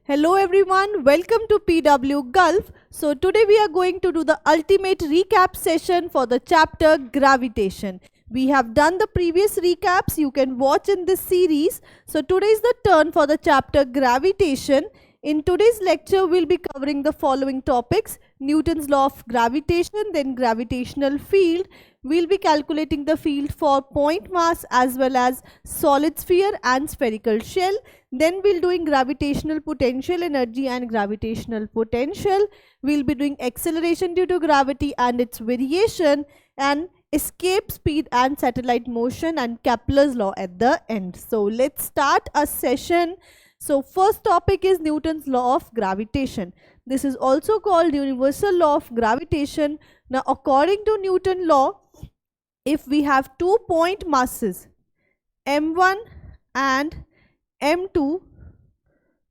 Hello everyone, welcome to PW Gulf. So today we are going to do the ultimate recap session for the chapter Gravitation. We have done the previous recaps you can watch in this series. So today is the turn for the chapter Gravitation. In today's lecture we'll be covering the following topics: Newton's law of gravitation, then gravitational field. We'll be calculating the field for point mass as well as solid sphere and spherical shell. Then we'll doing gravitational potential energy and gravitational potential. We'll be doing acceleration due to gravity and its variation, and escape speed and satellite motion, and Kepler's law at the end. So let's start a session. So first topic is Newton's law of gravitation. This is also called universal law of gravitation. Now according to Newton's law, if we have 2 point masses m1 and m2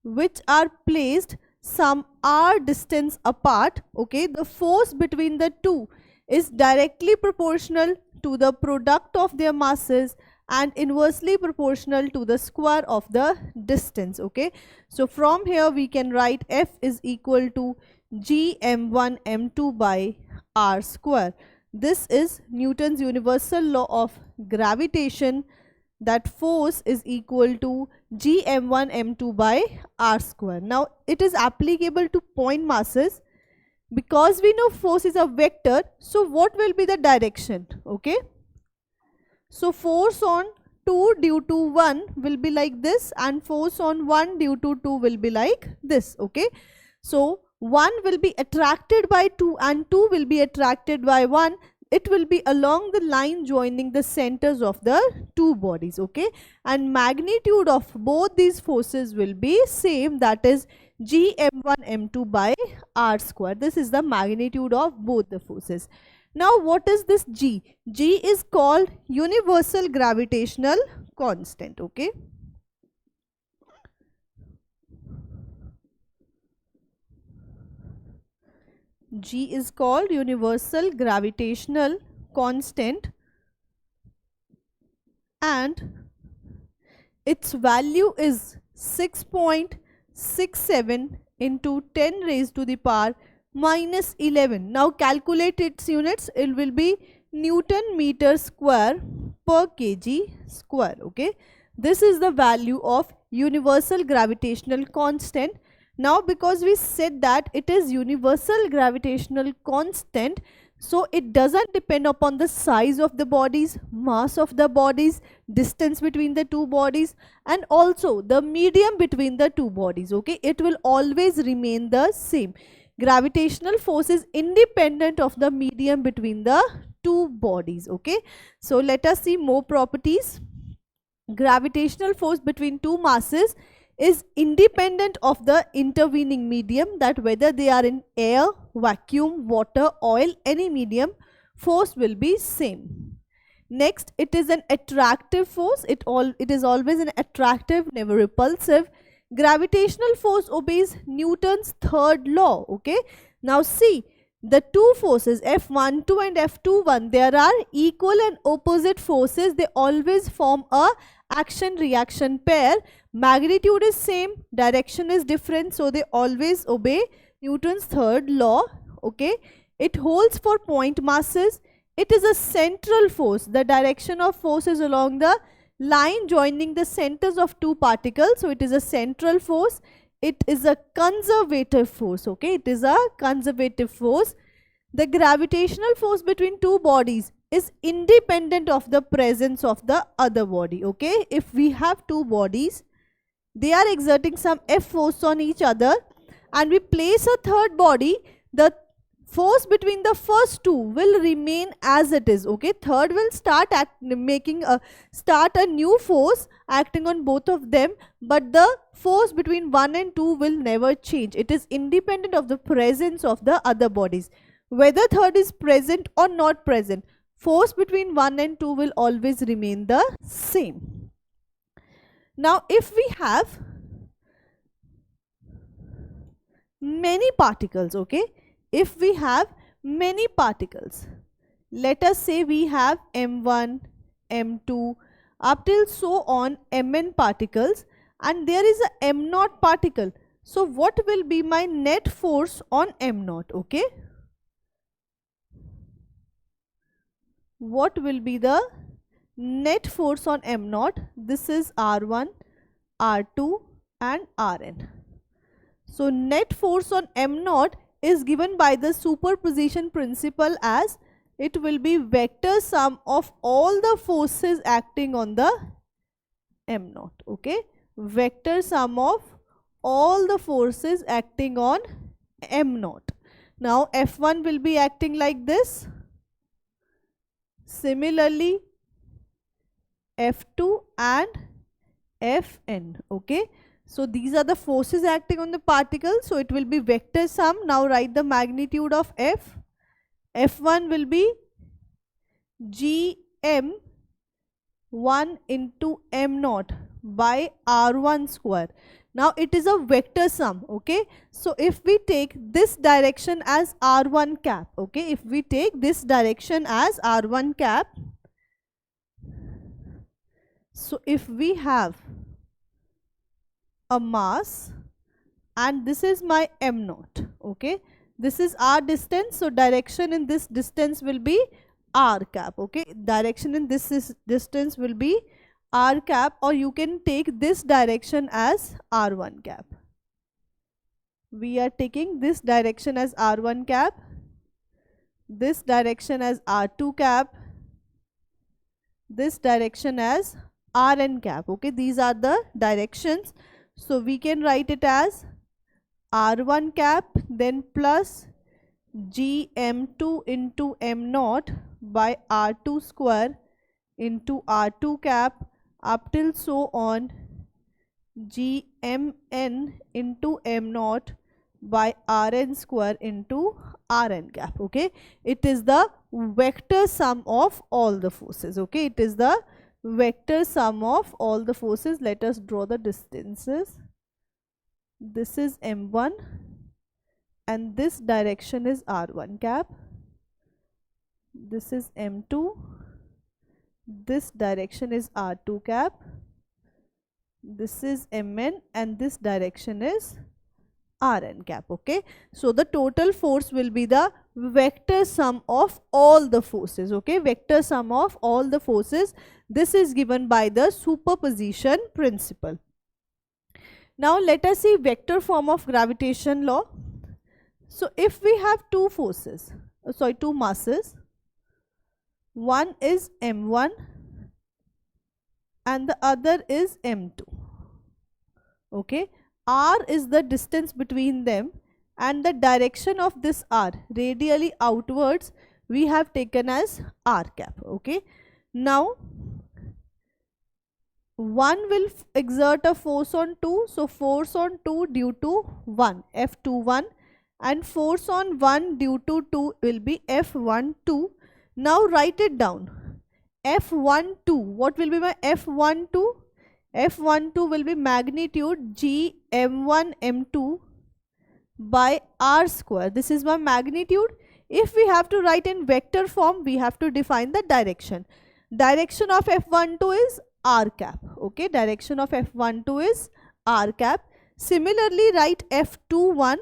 which are placed some r distance apart, okay, the force between the two is directly proportional to the product of their masses and inversely proportional to the square of the distance. Okay, so from here we can write F is equal to g m1 m2 by r square. This is Newton's universal law of gravitation, that force is equal to g m1 m2 by r square. Now it is applicable to point masses. Because we know force is a vector, so what will be the direction? Okay, so force on 2 due to 1 will be like this, and force on 1 due to 2 will be like this. Okay, so 1 will be attracted by 2 and 2 will be attracted by 1. It will be along the line joining the centers of the two bodies. Okay, and magnitude of both these forces will be same, that is g m1 m2 by r square. This is the magnitude of both the forces. Now what is this g? G is called universal gravitational constant. Okay, G is called universal gravitational constant, and its value is 6.67 into 10 raised to the power minus 11. Now calculate its units. It will be Newton meter square per kg square. Okay, this is the value of universal gravitational constant. Now because we said that it is universal gravitational constant, so it doesn't depend upon the size of the bodies, mass of the bodies, distance between the two bodies, and also the medium between the two bodies. Okay, it will always remain the same. Gravitational force is independent of the medium between the two bodies. Okay, so let us see more properties. Gravitational force between two masses is independent of the intervening medium, that whether they are in air, vacuum, water, oil, any medium, force will be same. Next, it is an attractive force. It is always an attractive, never repulsive. Gravitational force obeys Newton's third law. Okay, now see, the two forces F12 and F21, there are equal and opposite forces. They always form a action reaction pair. Magnitude is same, direction is different, so they always obey Newton's third law. Okay, it holds for point masses. It is a central force. The direction of force is along the line joining the centers of two particles, so it is a central force. It is a conservative force. Okay, it is a conservative force. The gravitational force between two bodies is independent of the presence of the other body. Okay, if we have two bodies, they are exerting some F force on each other, and we place a third body, the force between the first two will remain as it is. Okay, third will start a new force acting on both of them, but the force between 1 and 2 will never change. It is independent of the presence of the other bodies. Whether third is present or not present, force between 1 and 2 will always remain the same. Now if we have many particles, okay, if we have many particles, let us say we have m1, m2 up till so on mn particles, and there is a m0 particle. So what will be my net force on M naught? Okay, what will be the net force on M naught? This is R1, R2 and Rn. So net force on M naught is given by the superposition principle as it will be vector sum of all the forces acting on the M naught. Okay, vector sum of all the forces acting on M naught. Now F1 will be acting like this. Similarly, F2 and Fn. Okay, so these are the forces acting on the particle. So it will be vector sum. Now write the magnitude of F. F1 will be Gm 1 into M naught by R1 square. Now it is a vector sum. Okay, so if we take this direction as R1 cap, okay, if we take this direction as R1 cap, so if we have a mass and this is my M naught, okay, this is R distance, so direction in this distance will be R cap. Okay, direction in this distance will be R cap, or you can take this direction as R1 cap. We are taking this direction as R1 cap, this direction as R2 cap, this direction as Rn cap. Okay, these are the directions. So we can write it as R1 cap then plus Gm2 into M naught by R2 square into R2 cap up till so on Gmn into M naught by Rn square into Rn cap. Okay, it is the vector sum of all the forces. Okay, it is the vector sum of all the forces. Let us draw the distances. This is M1 and this direction is R1 cap. This is M2, this direction is R2 cap, this is Mn and this direction is Rn cap. Okay, so the total force will be the vector sum of all the forces. Okay, vector sum of all the forces. This is given by the superposition principle. Now let us see vector form of gravitation law. So if we have two forces, two masses, one is M1 and the other is M2. Okay, R is the distance between them and the direction of this R radially outwards we have taken as R cap. Okay, now one will exert a force on 2, so force on 2 due to 1, F21, and force on 1 due to 2 will be F12. Now write it down. F12, what will be my F12? F12 will be magnitude G M1 M2 by R square. This is my magnitude. If we have to write in vector form, we have to define the direction. Direction of F12 is R cap. Okay, direction of F12 is R cap. Similarly, write F21.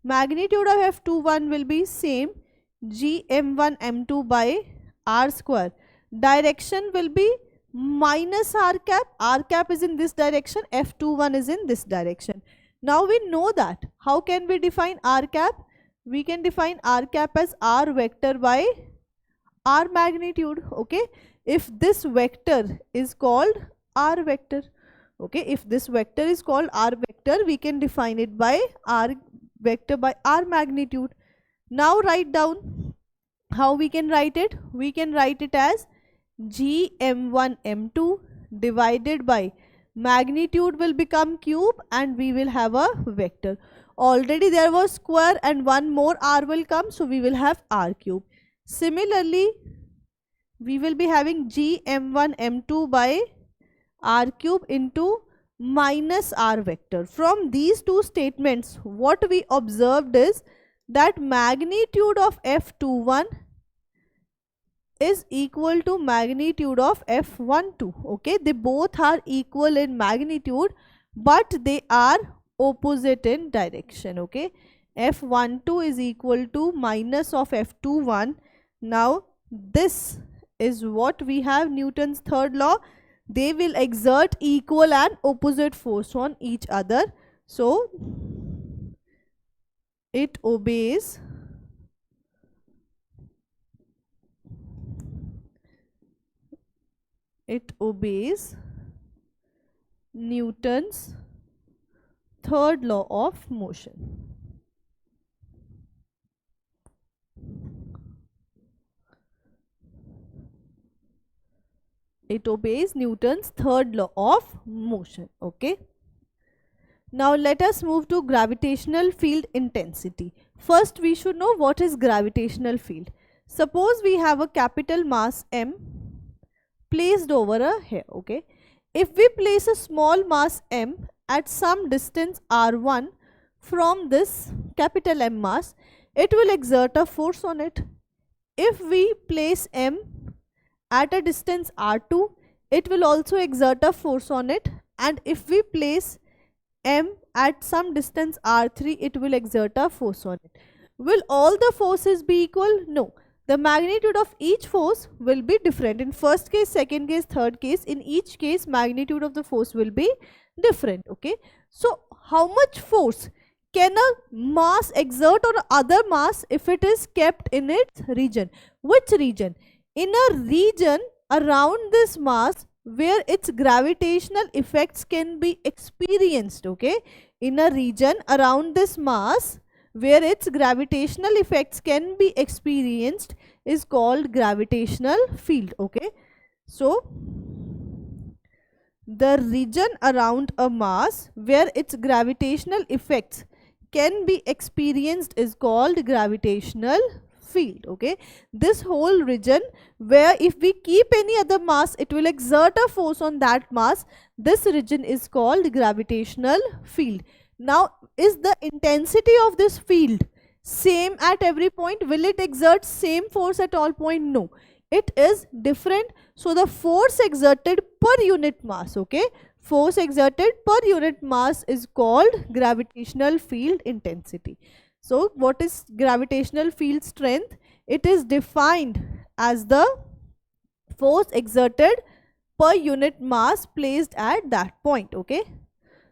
Magnitude of F21 will be same, G M1 M2 by R square. Direction will be minus R cap. R cap is in this direction, F21 is in this direction. Now we know that. How can we define R cap? We can define R cap as R vector by R magnitude. Okay, if this vector is called R vector, okay, if this vector is called R vector, we can define it by R vector by R magnitude. Now write down how we can write it. We can write it as G M1 M2 divided by magnitude will become cube and we will have a vector. Already there was square and one more R will come, so we will have R cube. Similarly, we will be having G M1 M2 by R cube into minus R vector. From these two statements, what we observed is that magnitude of F21 is equal to magnitude of F12. Okay, they both are equal in magnitude, but they are opposite in direction. Okay, F12 is equal to minus of F21. Now this is what we have, Newton's third law. They will exert equal and opposite force on each other. So it obeys Newton's third law of motion. It obeys Newton's third law of motion. Okay. Now let us move to gravitational field intensity. First we should know what is gravitational field. Suppose we have a capital mass M placed over a here. Okay. If we place a small mass M at some distance r1 from this capital M mass, it will exert a force on it. If we place M at a distance r2, it will also exert a force on it, and if we place M at some distance r3, it will exert a force on it. Will all the forces be equal? No. The magnitude of each force will be different. In first case, second case, third case, in each case magnitude of the force will be different. Okay. So how much force can a mass exert on other mass if it is kept in its region? Which region? In a region around this mass where its gravitational effects can be experienced. Okay, in a region around this mass where its gravitational effects can be experienced is called gravitational field. Okay, so the region around a mass where its gravitational effects can be experienced is called gravitational field. Okay, this whole region where if we keep any other mass, it will exert a force on that mass, this region is called gravitational field. Now, is the intensity of this field same at every point? Will it exert same force at all point? No, it is different. So the force exerted per unit mass, okay, force exerted per unit mass is called gravitational field intensity. So what is gravitational field strength? It is defined as the force exerted per unit mass placed at that point. Okay,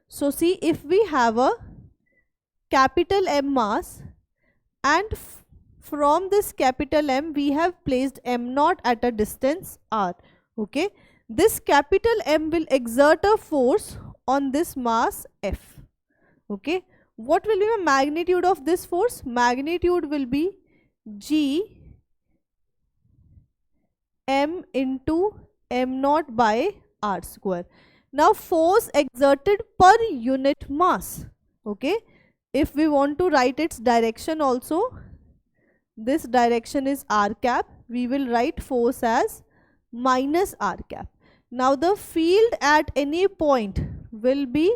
so see, if we have a capital M mass and from this capital M we have placed M naught at a distance r. Okay, this capital M will exert a force on this mass F. Okay, what will be the magnitude of this force? Magnitude will be G M into M naught by r square. Now force exerted per unit mass. Okay, if we want to write its direction also, this direction is r cap, we will write force as minus r cap. Now the field at any point will be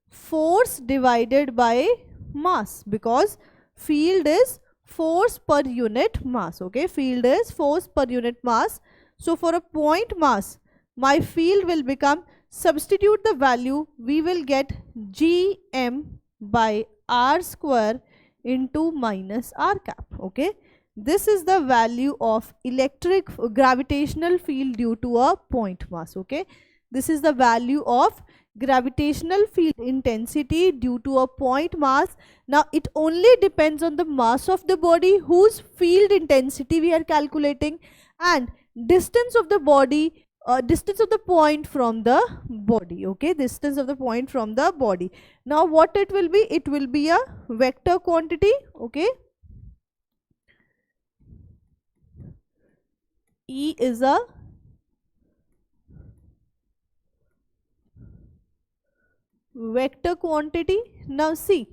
force divided by mass, because field is force per unit mass. Okay, field is force per unit mass. So for a point mass, my field will become, substitute the value, we will get Gm by r square into minus r cap. Okay, this is the value of electric gravitational field due to a point mass. Okay, this is the value of gravitational field intensity due to a point mass. Now it only depends on the mass of the body whose field intensity we are calculating, and distance of the body, distance of the point from the body. Okay, distance of the point from the body. Now what it will be? It will be a vector quantity. Okay, E is a vector quantity. Now see,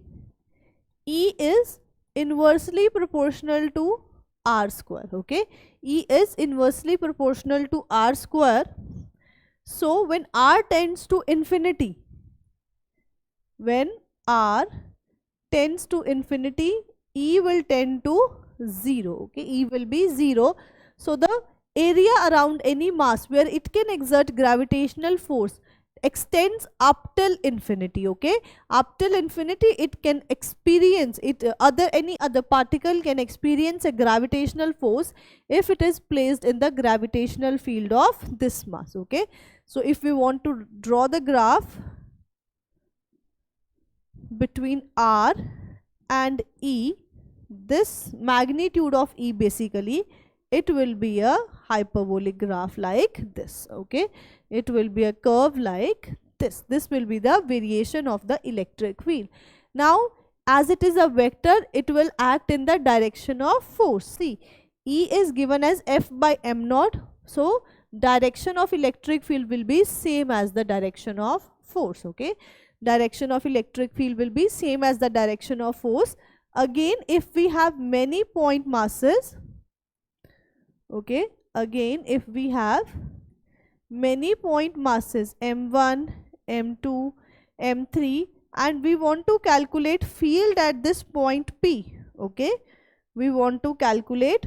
E is inversely proportional to r square. Okay, E is inversely proportional to r square. So when r tends to infinity, when r tends to infinity, E will tend to 0. Okay, E will be 0. So the area around any mass where it can exert gravitational force extends up till infinity. Okay, up till infinity it can experience it, any other particle can experience a gravitational force if it is placed in the gravitational field of this mass. Okay, so if we want to draw the graph between R and E, this magnitude of E, basically it will be a hyperbolic graph like this. Okay, it will be a curve like this will be the variation of the electric field. Now as it is a vector, it will act in the direction of force. See, E is given as F by m naught, so direction of electric field will be same as the direction of force. Okay, direction of electric field will be same as the direction of force. Again, if we have many point masses, okay, again if we have many point masses m1, m2, m3, and we want to calculate field at this point P. Okay, we want to calculate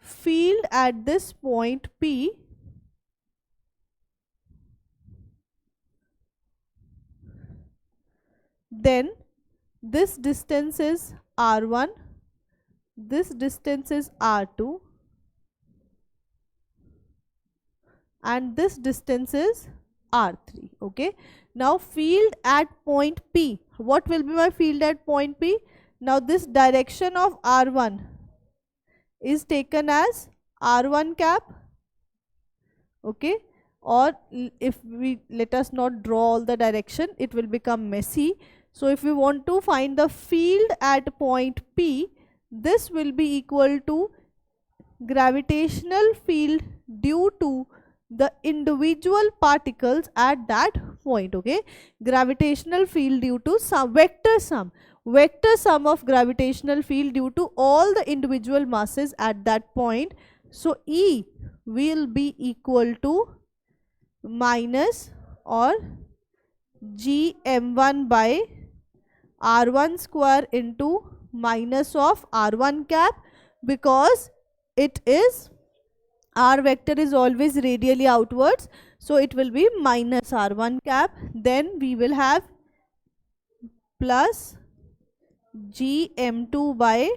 field at this point P. Then this distance is r1, this distance is r2, and this distance is r3. Okay, now field at point P, what will be my field at point P? Now this direction of r1 is taken as r1 cap. Okay, or if we let us not draw all the direction, it will become messy. So if we want to find the field at point P, this will be equal to gravitational field due to the individual particles at that point. Okay, gravitational field due to some vector sum of gravitational field due to all the individual masses at that point. So E will be equal to minus or gm1 by r1 square into minus of r1 cap, because it is r vector is always radially outwards, so it will be minus r1 cap. Then we will have plus gm2 by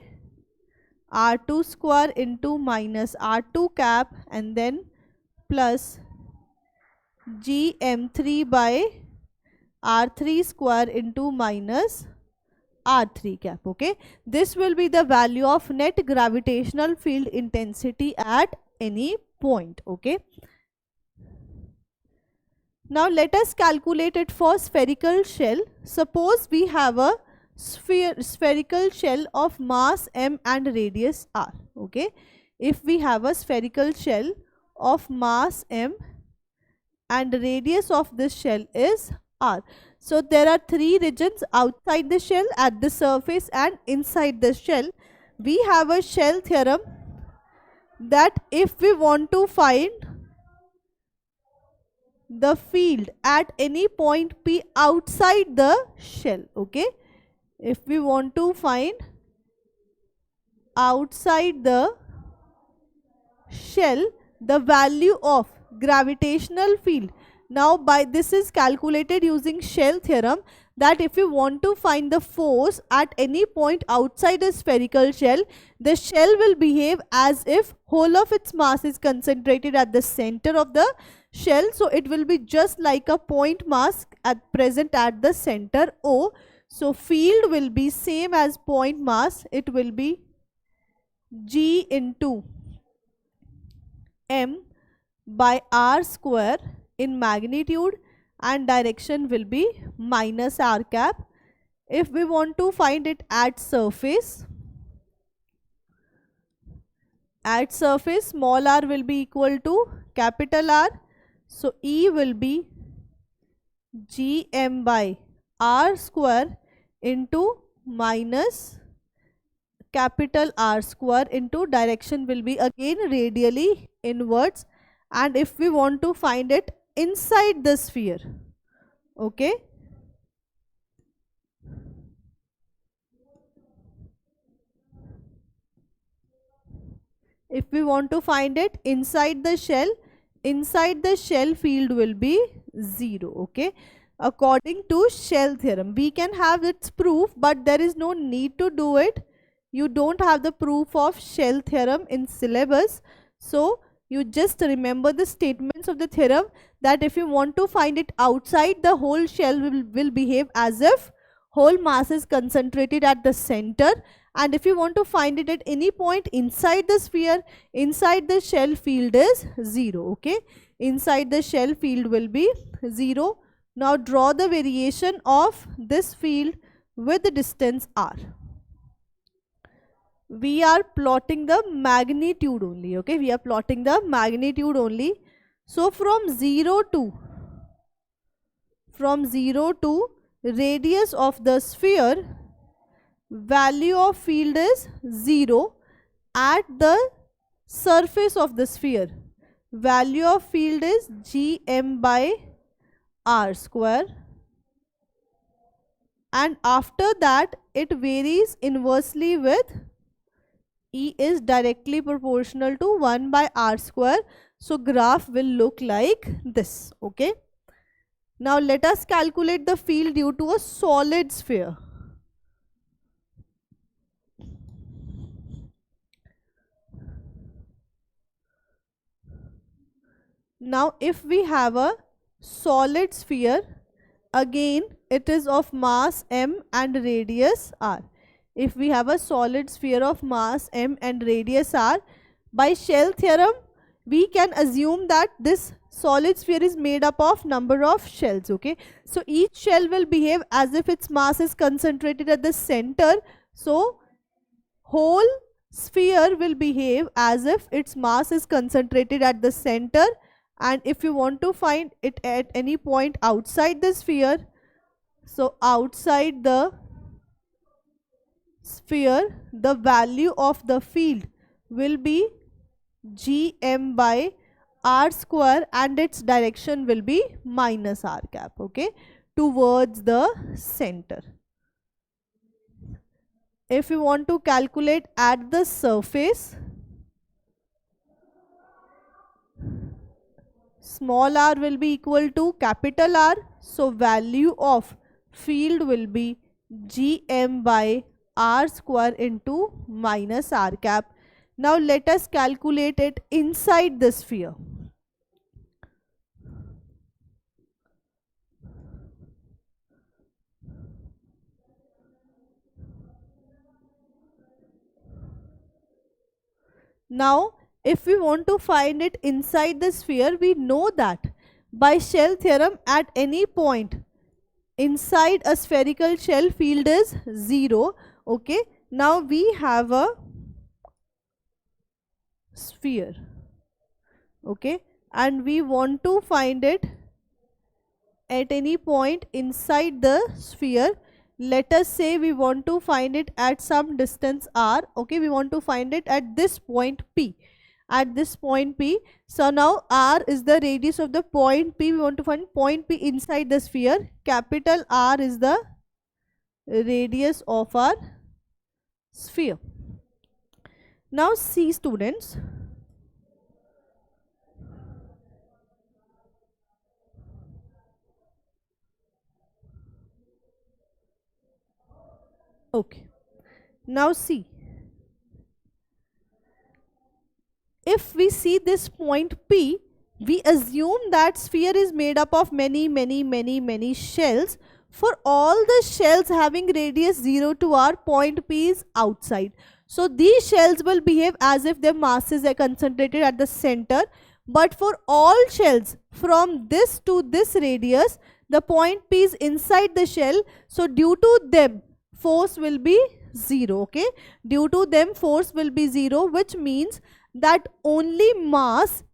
r2 square into minus r2 cap, and then plus gm3 by r3 square into minus r3 cap. Okay, this will be the value of net gravitational field intensity at any point. Okay, now let us calculate it for spherical shell. Suppose we have a spherical shell of mass m and radius r. Okay, if we have a spherical shell of mass m and radius of this shell is r. So there are three regions outside the shell, at the surface, and inside the shell. We have a shell theorem that if we want to find the field at any point P outside the shell, okay, if we want to find outside the shell the value of gravitational field. Now by this is calculated using shell theorem, that if you want to find the force at any point outside a spherical shell, the shell will behave as if whole of its mass is concentrated at the center of the shell. So it will be just like a point mass at present at the center O. So field will be same as point mass. It will be G into M by R square in magnitude, and direction will be minus r cap. If we want to find it at surface, small r will be equal to capital R. So E will be gm by r square into minus capital R square into direction will be again radially inwards. And if we want to find it inside the sphere, okay, if we want to find it inside the shell field will be 0. Okay, according to shell theorem. We can have its proof, but there is no need to do it. You don't have the proof of shell theorem in syllabus, so you just remember the statements of the theorem, that if you want to find it outside, the whole shell will behave as if whole mass is concentrated at the center, and if you want to find it at any point inside the sphere, inside the shell, field is 0. Okay, inside the shell, field will be 0. Now draw the variation of this field with the distance r. We are plotting the magnitude only. Okay, we are plotting the magnitude only. So from 0 to radius of the sphere, value of field is 0 at the surface of the sphere. Value of field is gm by r square, and after that it varies inversely with E is directly proportional to 1 by r square. So graph will look like this. Okay, now let us calculate the field due to a solid sphere. Now if we have a solid sphere, again it is of mass m and radius r. If we have a solid sphere of mass m and radius r, by shell theorem we can assume that this solid sphere is made up of number of shells. Okay, so each shell will behave as if its mass is concentrated at the center, so whole sphere will behave as if its mass is concentrated at the center, and if you want to find it at any point outside the sphere, so outside the sphere, the value of the field will be gm by r square, and its direction will be minus r cap. Okay, towards the center. If you want to calculate at the surface, small r will be equal to capital R, so value of field will be gm by r square into minus r cap. Now let us calculate it inside the sphere. Now if we want to find it inside the sphere, we know that by shell theorem at any point inside a spherical shell, field is 0. Okay, now we have a sphere. Okay, and we want to find it at any point inside the sphere. Let us say we want to find it at some distance r. Okay, we want to find it at this point P. At this point P. So now r is the radius of the point P. We want to find point P inside the sphere. Capital R is the radius of our sphere. Now see students, okay, now see, if we see this point P, we assume that sphere is made up of many shells. For all the shells having radius 0 to r, point P is outside. So these shells will behave as if their masses are concentrated at the center. But for all shells from this to this radius, the point P is inside the shell. So due to them, force will be 0. Okay, due to them force will be 0, which means that only mass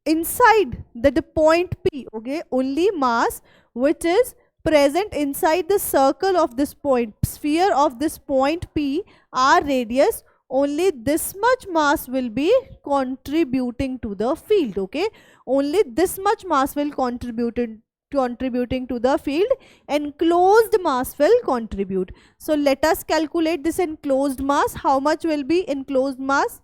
inside the point P, okay, only mass which is present inside the circle of this point, sphere of this point P, r radius, only this much mass will be contributing to the field. Okay, only this much mass will contributing to the field. Enclosed mass will contribute. So let us calculate this enclosed mass. How much will be enclosed mass?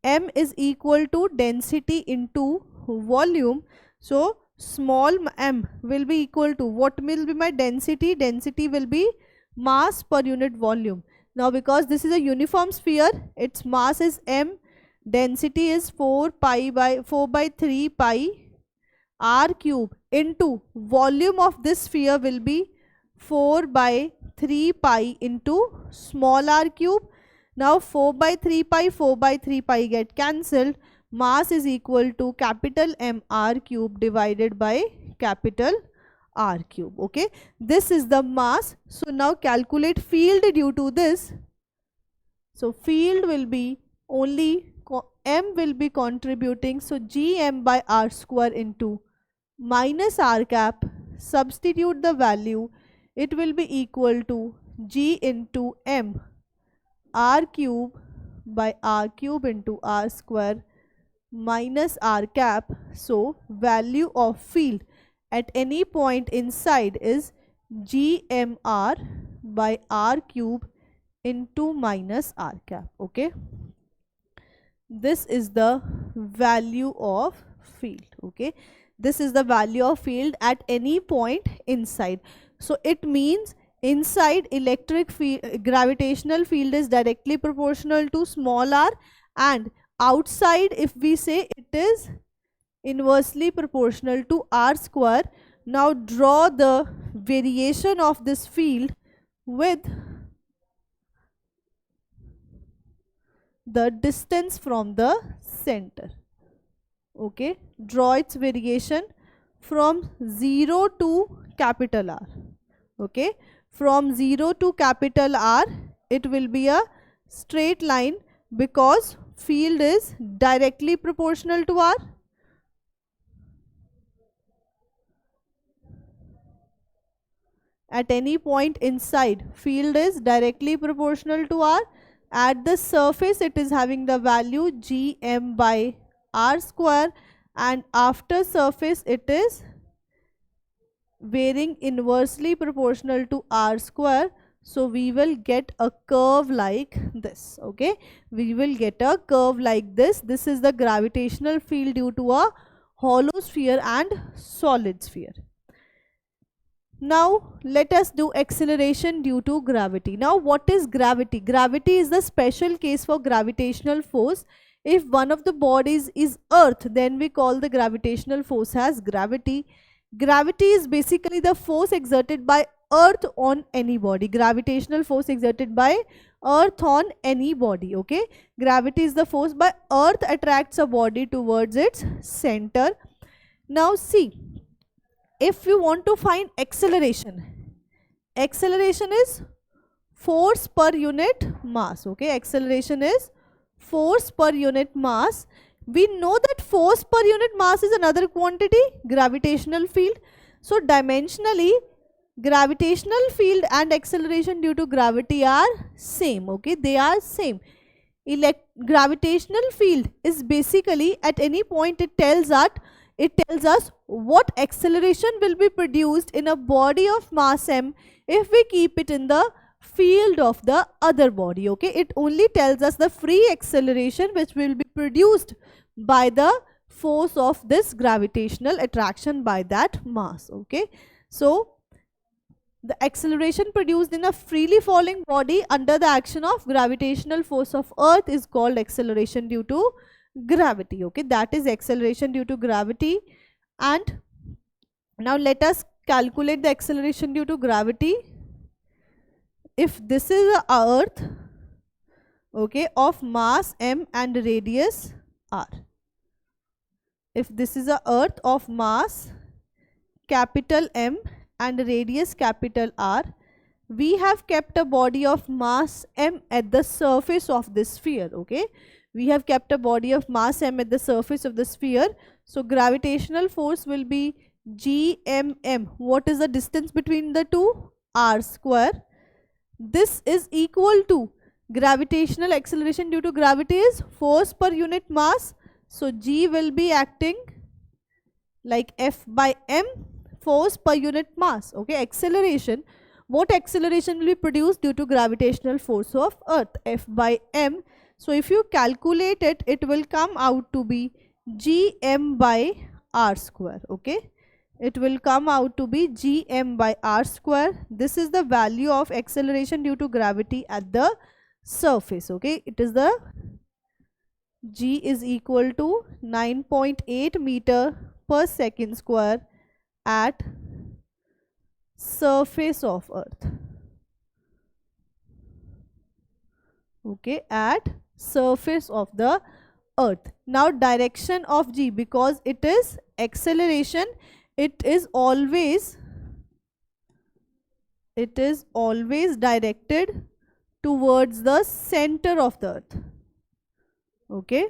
M is equal to density into volume. So small m will be equal to, what will be my density? Density will be mass per unit volume. Now because this is a uniform sphere, its mass is m, density is 4 by 3 pi r cube into volume of this sphere will be 4 by 3 pi into small r cube. Now 4 by 3 pi get cancelled. Mass is equal to capital M r cube divided by capital R cube. Okay, this is the mass. So now calculate field due to this. So field will be only M will be contributing. So Gm by R square into minus R cap. Substitute the value. It will be equal to G into M R cube by R cube into R square minus R cap. So value of field at any point inside is GMR by R cube into minus R cap. Okay, this is the value of field. Okay, this is the value of field at any point inside. So it means inside electric field, gravitational field is directly proportional to small r, and outside if we say it is inversely proportional to r square. Now draw the variation of this field with the distance from the center. Okay, draw its variation from 0 to capital R. Okay, from 0 to capital R, it will be a straight line because field is directly proportional to R. At any point inside, field is directly proportional to R. At the surface, it is having the value Gm by R square, and after surface, it is varying inversely proportional to R square. So we will get a curve like this. Okay, we will get a curve like this. This is the gravitational field due to a hollow sphere and solid sphere. Now let us do acceleration due to gravity. Now what is gravity? Gravity is the special case for gravitational force. If one of the bodies is earth, then we call the gravitational force as gravity. Gravity is basically the force exerted by earth on any body. Gravitational force exerted by earth on any body. Okay, gravity is the force by earth attracts a body towards its center. Now see, if you want to find acceleration, acceleration is force per unit mass. Okay, acceleration is force per unit mass. We know that force per unit mass is another quantity, gravitational field. So dimensionally, gravitational field and acceleration due to gravity are same. Okay, they are same. Gravitational field is basically at any point it tells us what acceleration will be produced in a body of mass m if we keep it in the field of the other body. Okay, it only tells us the free acceleration which will be produced by the force of this gravitational attraction by that mass. Okay, so the acceleration produced in a freely falling body under the action of gravitational force of earth is called acceleration due to gravity. Okay, that is acceleration due to gravity. And now let us calculate the acceleration due to gravity. If this is a earth, okay, of mass m and radius r, if this is a earth of mass capital M and radius capital R, we have kept a body of mass m at the surface of this sphere. Okay, we have kept a body of mass m at the surface of the sphere. So gravitational force will be Gmm. What is the distance between the two? R square. This is equal to gravitational acceleration due to gravity is force per unit mass. So G will be acting like F by m, force per unit mass. Okay, acceleration. What acceleration will be produced due to gravitational force of earth? F by m. So if you calculate it, it will come out to be Gm by R square. Okay, it will come out to be gm by r square. This is the value of acceleration due to gravity at the surface. Okay, it is the g is equal to 9.8 meter per second square at surface of earth. Okay, at surface of the earth. Now direction of g, because it is acceleration, it is always directed towards the center of the earth. Okay,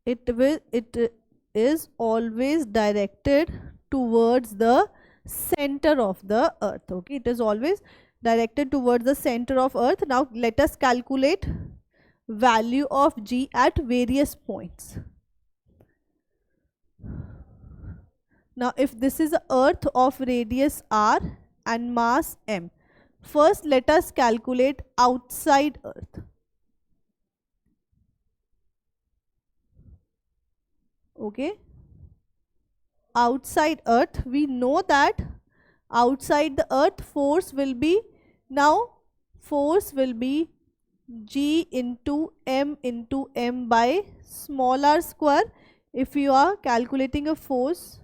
it is always directed towards the center of the earth. Okay, it is always directed towards the center of earth. Now let us calculate value of g at various points. Now if this is a earth of radius r and mass m, first let us calculate outside earth. Okay, outside earth, we know that outside the earth force will be, now force will be g into m by small r square. If you are calculating a force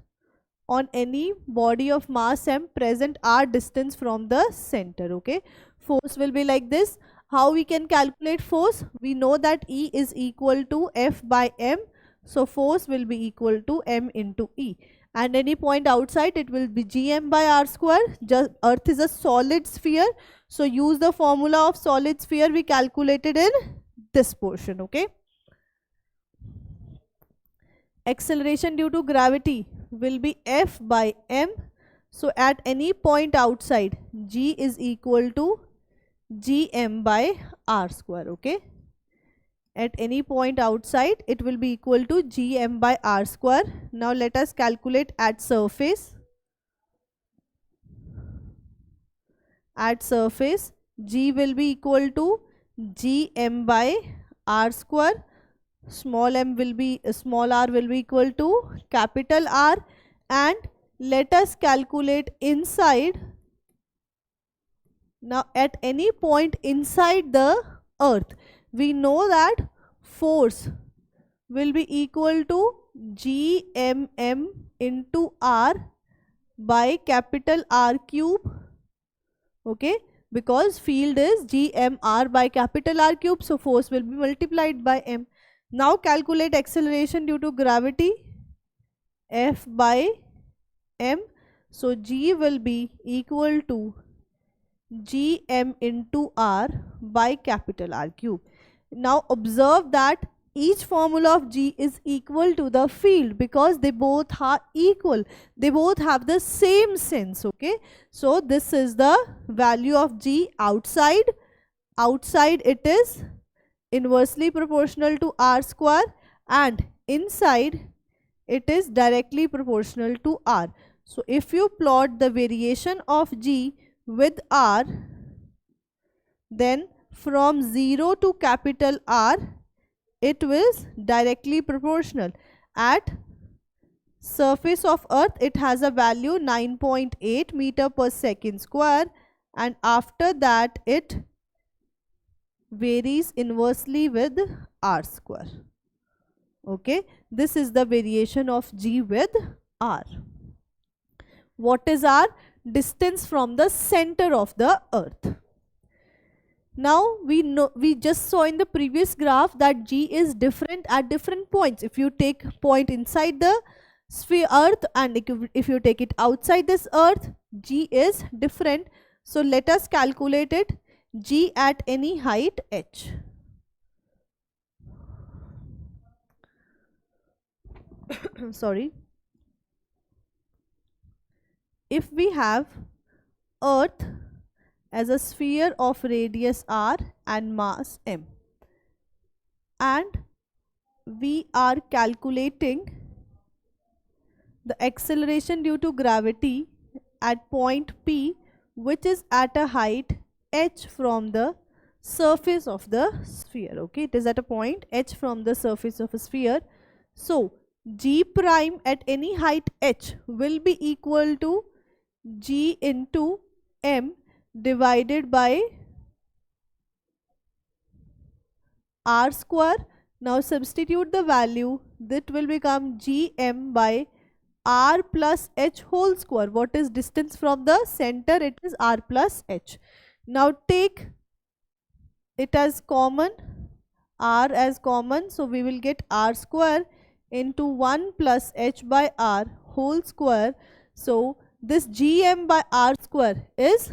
on any body of mass m present r distance from the center, okay, force will be like this. How we can calculate force? We know that E is equal to F by m, so force will be equal to m into E, and any point outside it will be gm by r square. Just earth is a solid sphere, so use the formula of solid sphere we calculated in this portion. Okay, acceleration due to gravity will be F by m, so at any point outside g is equal to gm by r square. Okay, at any point outside it will be equal to gm by r square. Now let us calculate at surface. At surface g will be equal to gm by r square. Small m will be small r will be equal to capital R, and let us calculate inside. Now at any point inside the earth, we know that force will be equal to gmm into r by capital R cube. Okay, because field is gmr by capital R cube, so force will be multiplied by m. Now calculate acceleration due to gravity, F by m, so g will be equal to gm into r by capital R cube. Now observe that each formula of g is equal to the field, because they both are equal, they both have the same sense. Okay, so this is the value of g outside. Outside it is inversely proportional to r square, and inside it is directly proportional to r. So if you plot the variation of g with r, then from 0 to capital R it was directly proportional. At surface of earth it has a value 9.8 meter per second square, and after that it varies inversely with r square. Okay, this is the variation of g with r. What is r? Distance from the center of the earth. Now we just saw in the previous graph that g is different at different points. If you take point inside the sphere earth, and if you take it outside this earth, g is different. So let us calculate it. G at any height h. Sorry. If we have earth as a sphere of radius r and mass m, and we are calculating the acceleration due to gravity at point P, which is at a height h from the surface of the sphere. Okay, it is at a point h from the surface of a sphere. So g prime at any height h will be equal to g into m divided by r square. Now substitute the value, that will become gm by r plus h whole square. What is distance from the center? It is r plus h. Now take it as common, r as common, so we will get r square into 1 plus h by r whole square. So this gm by r square is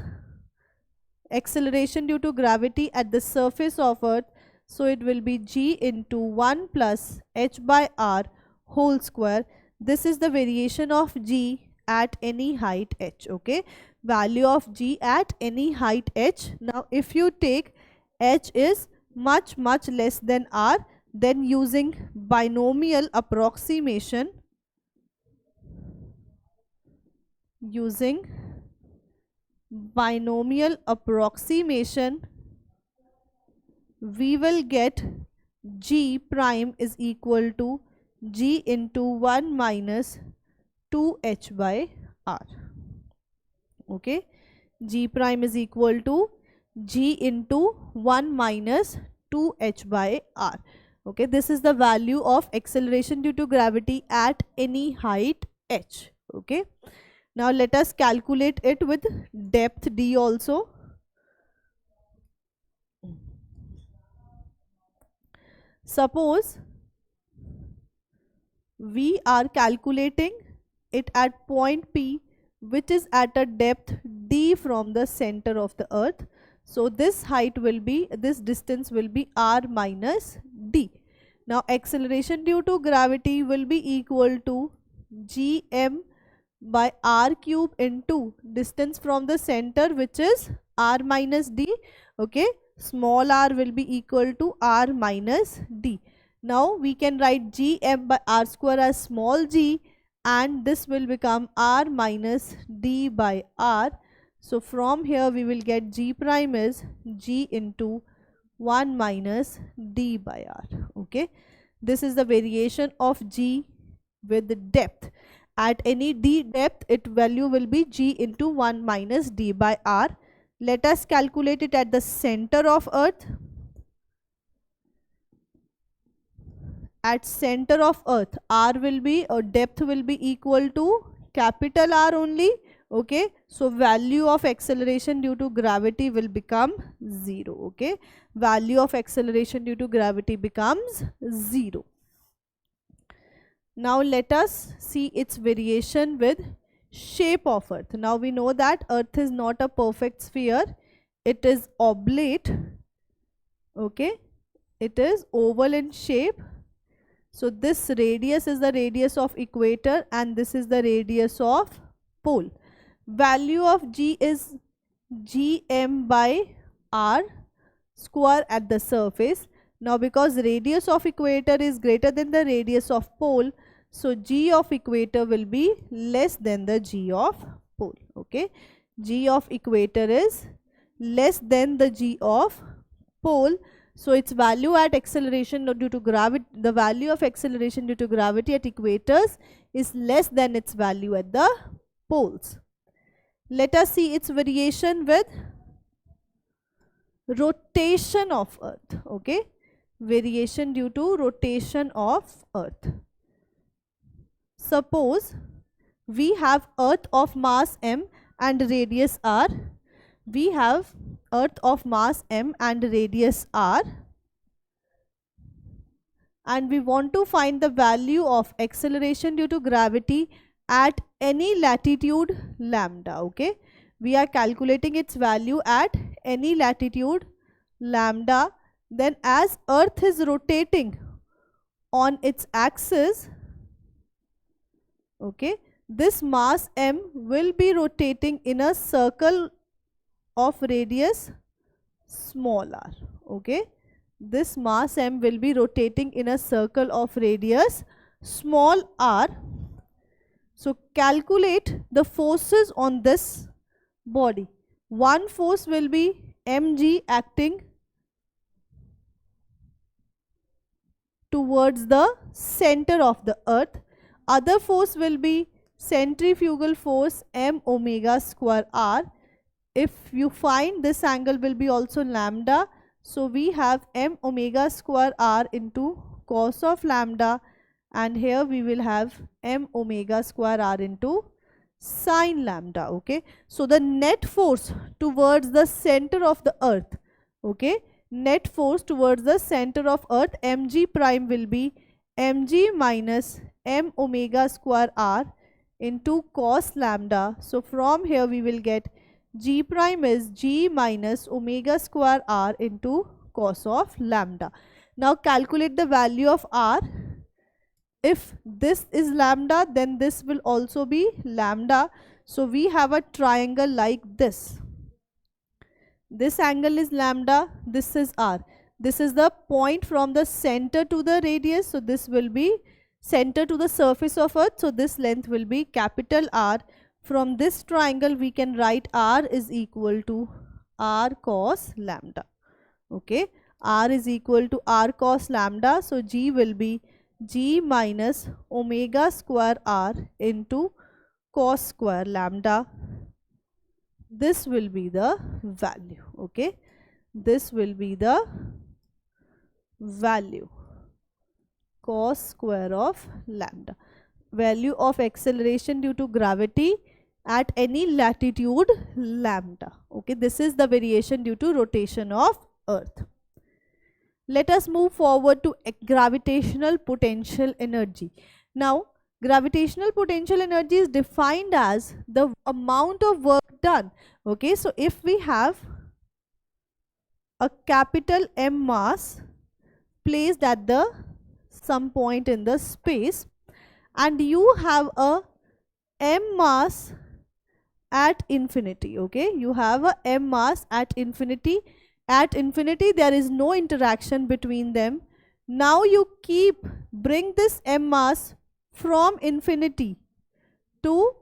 acceleration due to gravity at the surface of earth. So it will be g into 1 plus h by r whole square. This is the variation of g at any height h. Okay, value of g at any height h. Now if you take h is much less than r, then using binomial approximation, we will get g prime is equal to g into 1 minus 2h by r. Okay, g prime is equal to g into 1 minus 2h by r. Okay, this is the value of acceleration due to gravity at any height h. Okay, now let us calculate it with depth d also. Suppose we are calculating it at point P, which is at a depth d from the center of the earth. So this height will be, this distance will be r minus d. Now acceleration due to gravity will be equal to gm by r cube into distance from the center, which is r minus d. Okay, small r will be equal to r minus d. Now we can write gm by r square as small g, and this will become r minus d by r. So from here we will get g prime is g into 1 minus d by r. Okay, this is the variation of g with the depth. At any d depth, its value will be g into 1 minus d by r. Let us calculate it at the center of earth. At center of earth, r will be, or depth will be equal to capital R only. Okay, so value of acceleration due to gravity will become 0. Okay, value of acceleration due to gravity becomes 0. Now let us see its variation with shape of earth. Now we know that earth is not a perfect sphere, it is oblate. Okay, it is oval in shape. So this radius is the radius of equator and this is the radius of pole. Value of g is gm by r square at the surface. Now because radius of equator is greater than the radius of pole, so g of equator will be less than the g of pole. Okay, g of equator is less than the g of pole. So its value at acceleration due to gravity, the value of acceleration due to gravity at equators is less than its value at the poles. Let us see its variation with rotation of earth. Okay, variation due to rotation of earth. Suppose we have earth of mass m and radius r. We have earth of mass m and radius r, and we want to find the value of acceleration due to gravity at any latitude lambda. Okay, we are calculating its value at any latitude lambda. Then as earth is rotating on its axis, okay, this mass m will be rotating in a circle of radius small r. Okay, this mass m will be rotating in a circle of radius small r. So calculate the forces on this body. One force will be mg acting towards the center of the earth. Other force will be centrifugal force m omega square r. If you find this angle will be also lambda, so we have m omega square r into cos of lambda, and here we will have m omega square r into sin lambda. Okay, so the net force towards the center of the earth, okay, net force towards the center of earth, mg prime will be mg minus m omega square r into cos lambda. So from here we will get g prime is g minus omega square r into cos of lambda. Now calculate the value of r. If this is lambda, then this will also be lambda. So we have a triangle like this. This angle is lambda, this is r. This is the point from the center to the radius. So this will be center to the surface of earth. So this length will be capital R. From this triangle we can write r is equal to r cos lambda. Okay, r is equal to r cos lambda. So g will be g minus omega square r into cos square lambda. This will be the value. Okay, this will be the value, cos square of lambda, value of acceleration due to gravity at any latitude lambda. Okay, this is the variation due to rotation of earth. Let us move forward to gravitational potential energy. Now gravitational potential energy is defined as the amount of work done. Okay, so if we have a capital M mass placed at the some point in the space, and you have a M mass at infinity. Okay, you have a M mass at infinity. At infinity there is no interaction between them. Now you bring this M mass from infinity to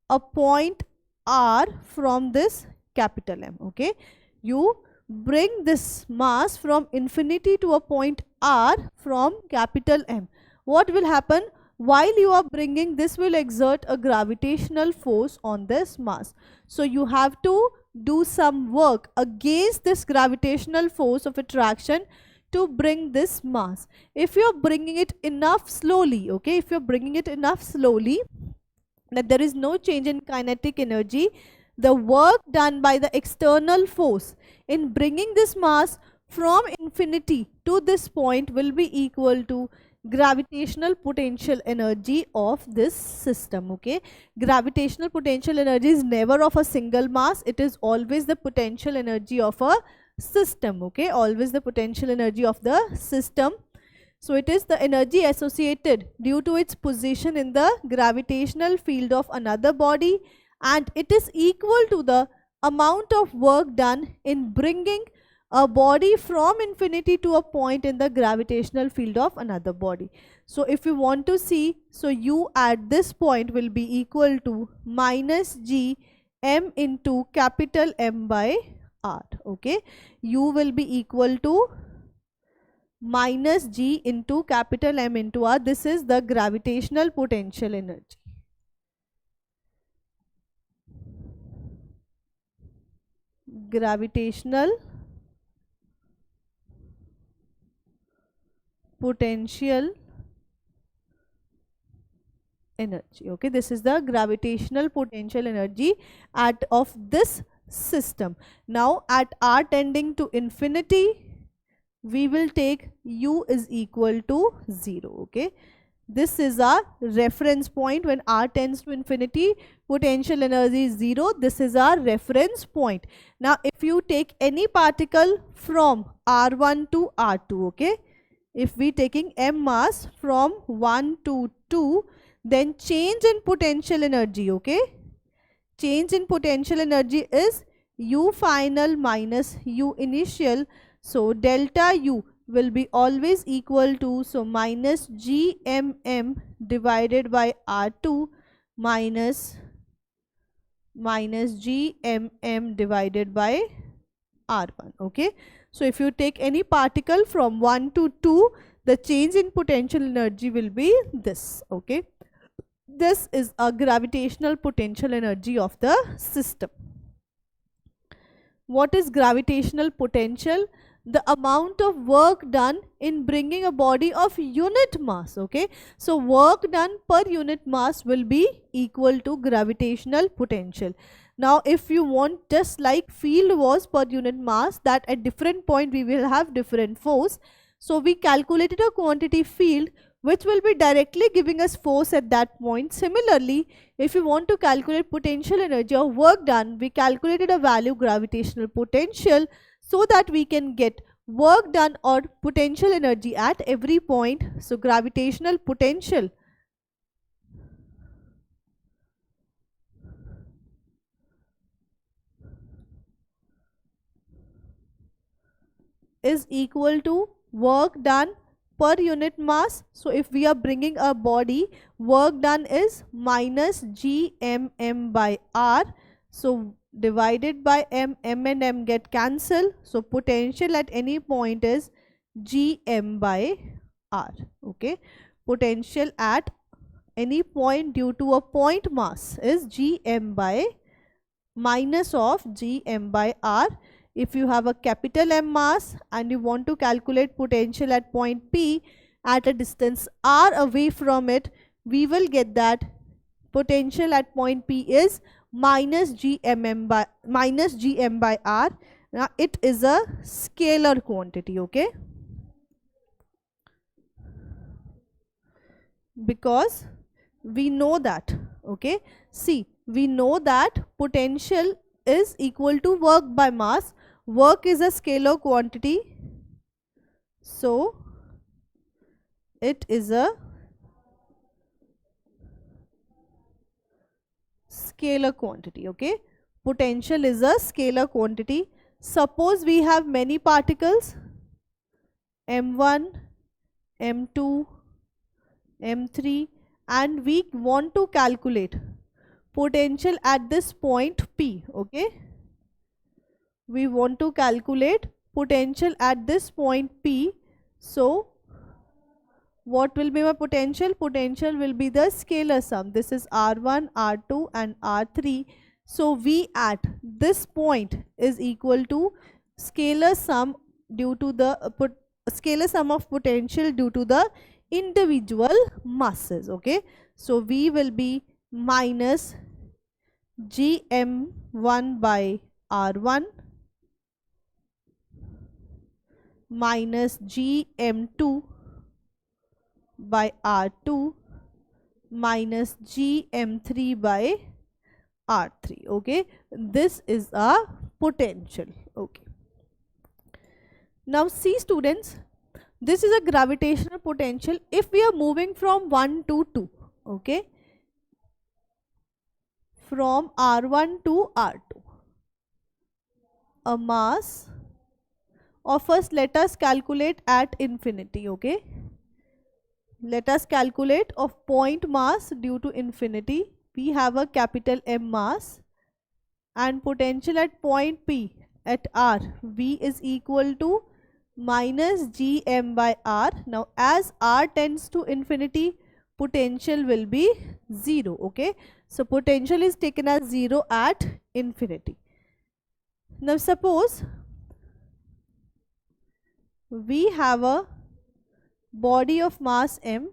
a point R from this capital M. Okay, you bring this mass from infinity to a point R from capital M. What will happen? While you are bringing, this will exert a gravitational force on this mass. So you have to do some work against this gravitational force of attraction to bring this mass. If you are bringing it enough slowly, okay, if you are bringing it enough slowly that there is no change in kinetic energy, the work done by the external force in bringing this mass from infinity to this point will be equal to gravitational potential energy of this system. Okay, gravitational potential energy is never of a single mass, it is always the potential energy of a system. Okay, always the potential energy of the system. So it is the energy associated due to its position in the gravitational field of another body, and it is equal to the amount of work done in bringing a body from infinity to a point in the gravitational field of another body. So if you want to see, so u at this point will be equal to minus g m into capital M by r. Okay, u will be equal to minus g into capital M into r. This is the gravitational potential energy. Gravitational potential energy. Okay, this is the gravitational potential energy of this system. Now at r tending to infinity, we will take u is equal to 0. Okay, this is our reference point. When r tends to infinity, potential energy is 0. This is our reference point. Now if you take any particle from r1 to r2, okay, if we taking M mass from 1 to 2, then change in potential energy, okay, change in potential energy is u final minus u initial. So delta u will be always equal to, so minus gmm divided by r2 minus gmm divided by R1. Okay, so if you take any particle from 1 to 2, the change in potential energy will be this. Okay, this is a gravitational potential energy of the system. What is gravitational potential? The amount of work done in bringing a body of unit mass. Okay, so work done per unit mass will be equal to gravitational potential. Now if you want, just like field was per unit mass, that at different point we will have different force, so we calculated a quantity field which will be directly giving us force at that point. Similarly, if you want to calculate potential energy or work done, we calculated a value gravitational potential so that we can get work done or potential energy at every point. So gravitational potential is equal to work done per unit mass. So if we are bringing a body, work done is minus gmm by r. So divided by m and m get cancelled. So potential at any point is gm by r. Okay, potential at any point due to a point mass is gm by minus of gm by r. If you have a capital M mass and you want to calculate potential at point P at a distance r away from it, we will get that potential at point P is minus gm by r. Now it is a scalar quantity. Okay, because we know that, okay, see, we know that potential is equal to work by mass. Work is a scalar quantity, so it is a scalar quantity. Okay, potential is a scalar quantity. Suppose we have many particles, m1, m2, m3, and we want to calculate potential at this point P. Okay, we want to calculate potential at this point P. So what will be my potential? Potential will be the scalar sum. This is R1, R2 and R3. So V at this point is equal to scalar sum due to the scalar sum of potential due to the individual masses. Okay, so V will be minus gm1 by r1 minus gm2 by r2 minus gm3 by r3. Okay, this is a potential. Okay, now see students, this is a gravitational potential if we are moving from 1 to 2. Okay, from r1 to r2, a mass of, first let us calculate at infinity. Okay, let us calculate of point mass due to infinity. We have a capital M mass and potential at point P at r, V is equal to minus gm by r. Now as r tends to infinity, potential will be 0. Okay, so potential is taken as 0 at infinity. Now suppose we have a body of mass m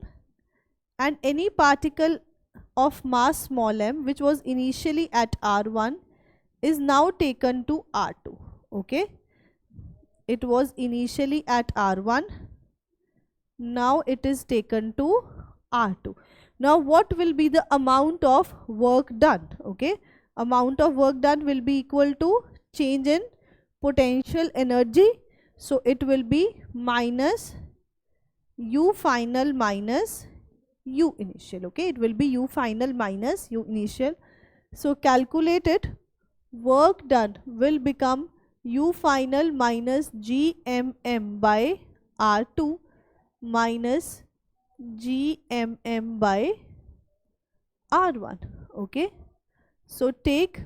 and any particle of mass small m which was initially at r1 is now taken to r2. Okay, it was initially at r1, now it is taken to r2. Now what will be the amount of work done? Okay, amount of work done will be equal to change in potential energy, so it will be minus u final minus u initial. Okay, it will be u final minus u initial. So calculate it, work done will become u final minus gmm by r2 minus gmm by r1. Okay, so take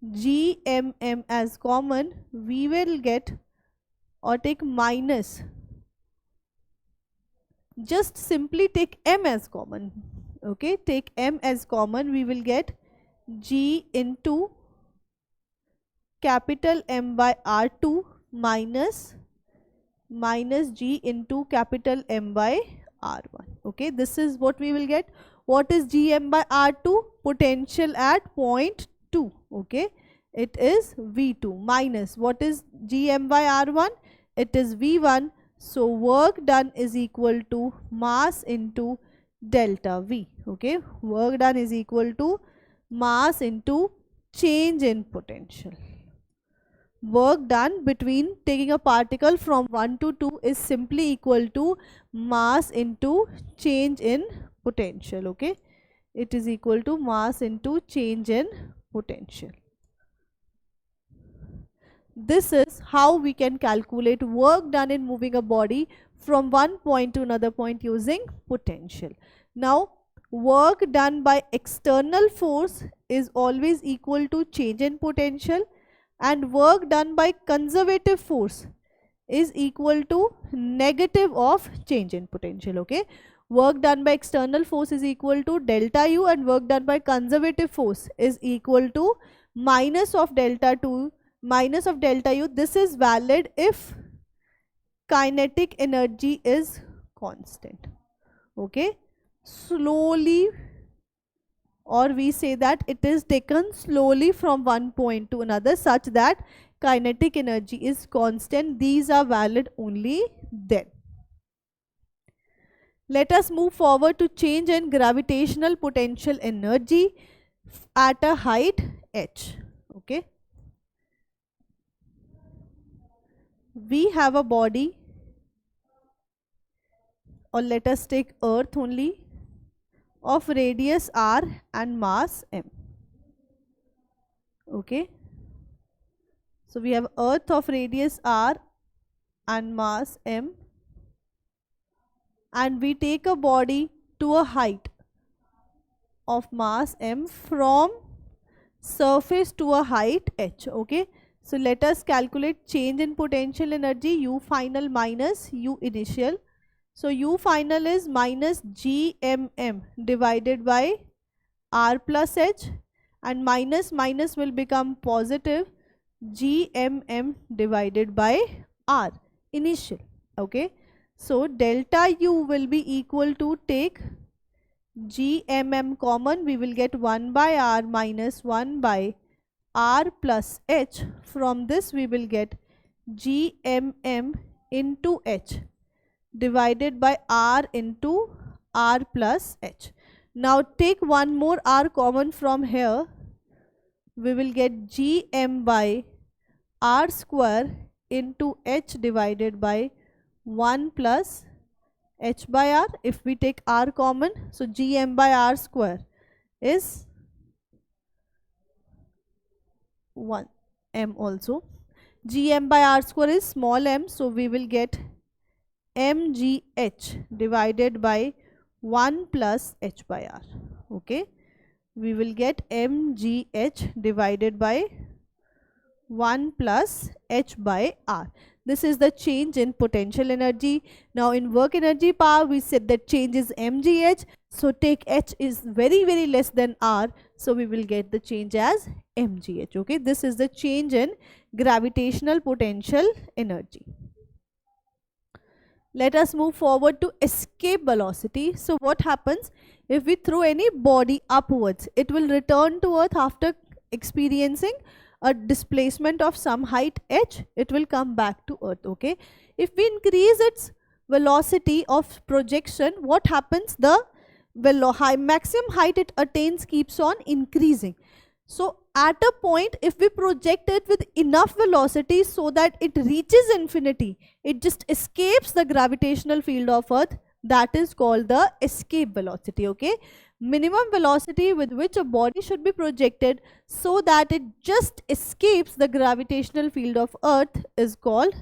GMM as common, we will get, or take minus, just simply take M as common. Okay, take M as common, we will get G into capital M by R2 minus G into capital M by R1. Okay, this is what we will get. What is GM by R2? Potential at point 2. Okay, it is V2 minus what is GM by R1? It is V1. So work done is equal to mass into delta V. Okay, work done is equal to mass into change in potential. Work done between taking a particle from 1 to 2 is simply equal to mass into change in potential. Okay, it is equal to mass into change in potential. This is how we can calculate work done in moving a body from one point to another point using potential. Now, work done by external force is always equal to change in potential, and work done by conservative force is equal to negative of change in potential. Okay, work done by external force is equal to delta U, and work done by conservative force is equal to minus of delta U. This is valid if kinetic energy is constant. Okay, slowly, or we say that it is taken slowly from one point to another such that kinetic energy is constant. These are valid only then. Let us move forward to change in gravitational potential energy at a height h. Okay, we have a body, or let us take Earth only, of radius r and mass m. Okay, so we have Earth of radius r and mass m, and we take a body to a height of mass m from surface to a height h. Okay, so let us calculate change in potential energy, U final minus U initial. So U final is minus GMM divided by R plus H, and minus will become positive GMM divided by R initial. Okay, so delta U will be equal to, take GMM common, we will get 1 by R minus 1 by R plus H. From this we will get GMM into H divided by R into R plus H. Now take one more R common from here, we will get GM by R square into H divided by 1 plus H by R. If we take R common, so GM by R square is 1 m also. GM by R square is small m, so we will get mgh divided by 1 plus h by r. Okay, we will get mgh divided by 1 plus h by r. This is the change in potential energy. Now in work energy power, we said that change is mgh, so take h is very less than r, so we will get the change as mgh. Okay, this is the change in gravitational potential energy. Let us move forward to escape velocity. So what happens if we throw any body upwards? It will return to earth after experiencing a displacement of some height h. It will come back to earth. Okay, if we increase its velocity of projection, what happens? The maximum height it attains keeps on increasing. So at a point, if we project it with enough velocity so that it reaches infinity, it just escapes the gravitational field of earth, that is called the escape velocity. Okay, minimum velocity with which a body should be projected so that it just escapes the gravitational field of earth is called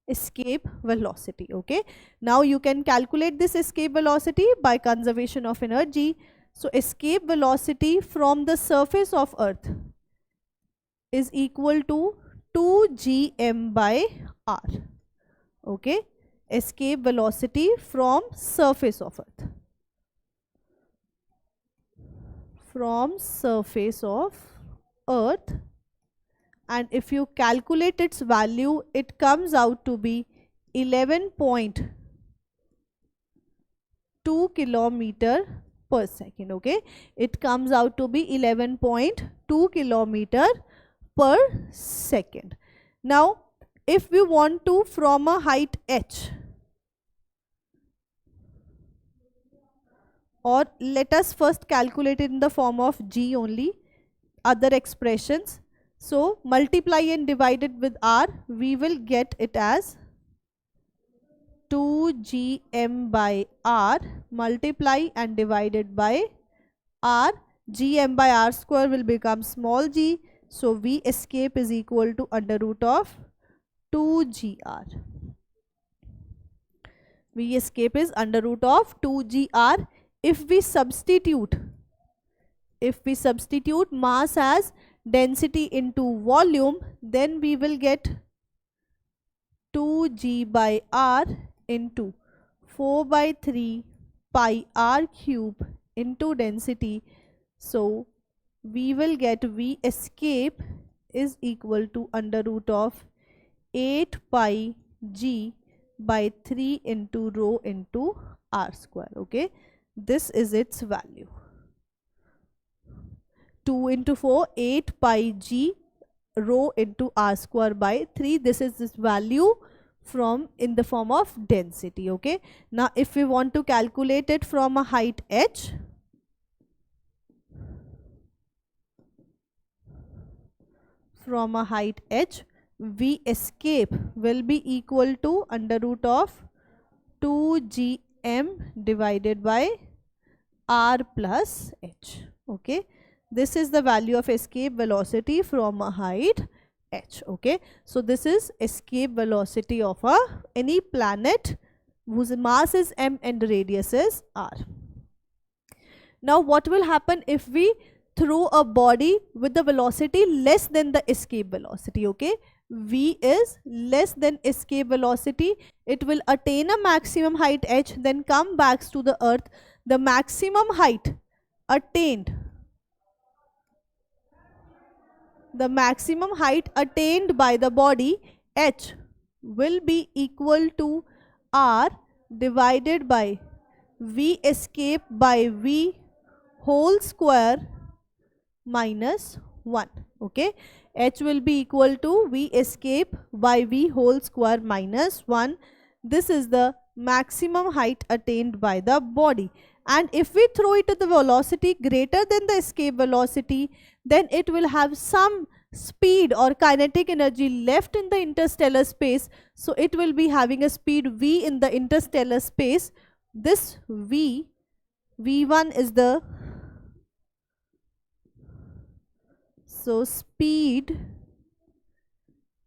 escape velocity. Okay, now you can calculate this escape velocity by conservation of energy. So escape velocity from the surface of earth is equal to 2gm by r. Okay, escape velocity from surface of Earth. From surface of Earth, and if you calculate its value, it comes out to be 11.2 kilometer per second. Okay, it comes out to be 11.2 kilometer per second. Now if we want to, from a height h, or let us first calculate it in the form of g only, other expressions. So multiply and divide it with r, we will get it as 2gm by r multiply and divided by r. Gm by r square will become small g, so v escape is equal to under root of 2gr. V escape is under root of 2gr. If we substitute mass as density into volume, then we will get 2g by r into 4 by 3 pi r cube into density. So we will get V escape is equal to under root of 8 pi g by 3 into rho into r square. Okay, this is its value. 2 into 4, 8 pi g rho into r square by 3. This is this value from in the form of density. Okay, now if we want to calculate it from a height h, V escape will be equal to under root of 2gm divided by r plus h. Okay, this is the value of escape velocity from a height h. Okay, so this is escape velocity of any planet whose mass is m and radius is r. Now what will happen if we throw a body with the velocity less than the escape velocity? Okay, v is less than escape velocity. It will attain a maximum height h, then come back to the earth. The maximum height attained by the body h will be equal to r divided by v escape by v whole square minus 1. Okay, h will be equal to v escape by v whole square minus 1. This is the maximum height attained by the body, and if we throw it at the velocity greater than the escape velocity, then it will have some speed or kinetic energy left in the interstellar space. So it will be having a speed v in the interstellar space. This v1 is the speed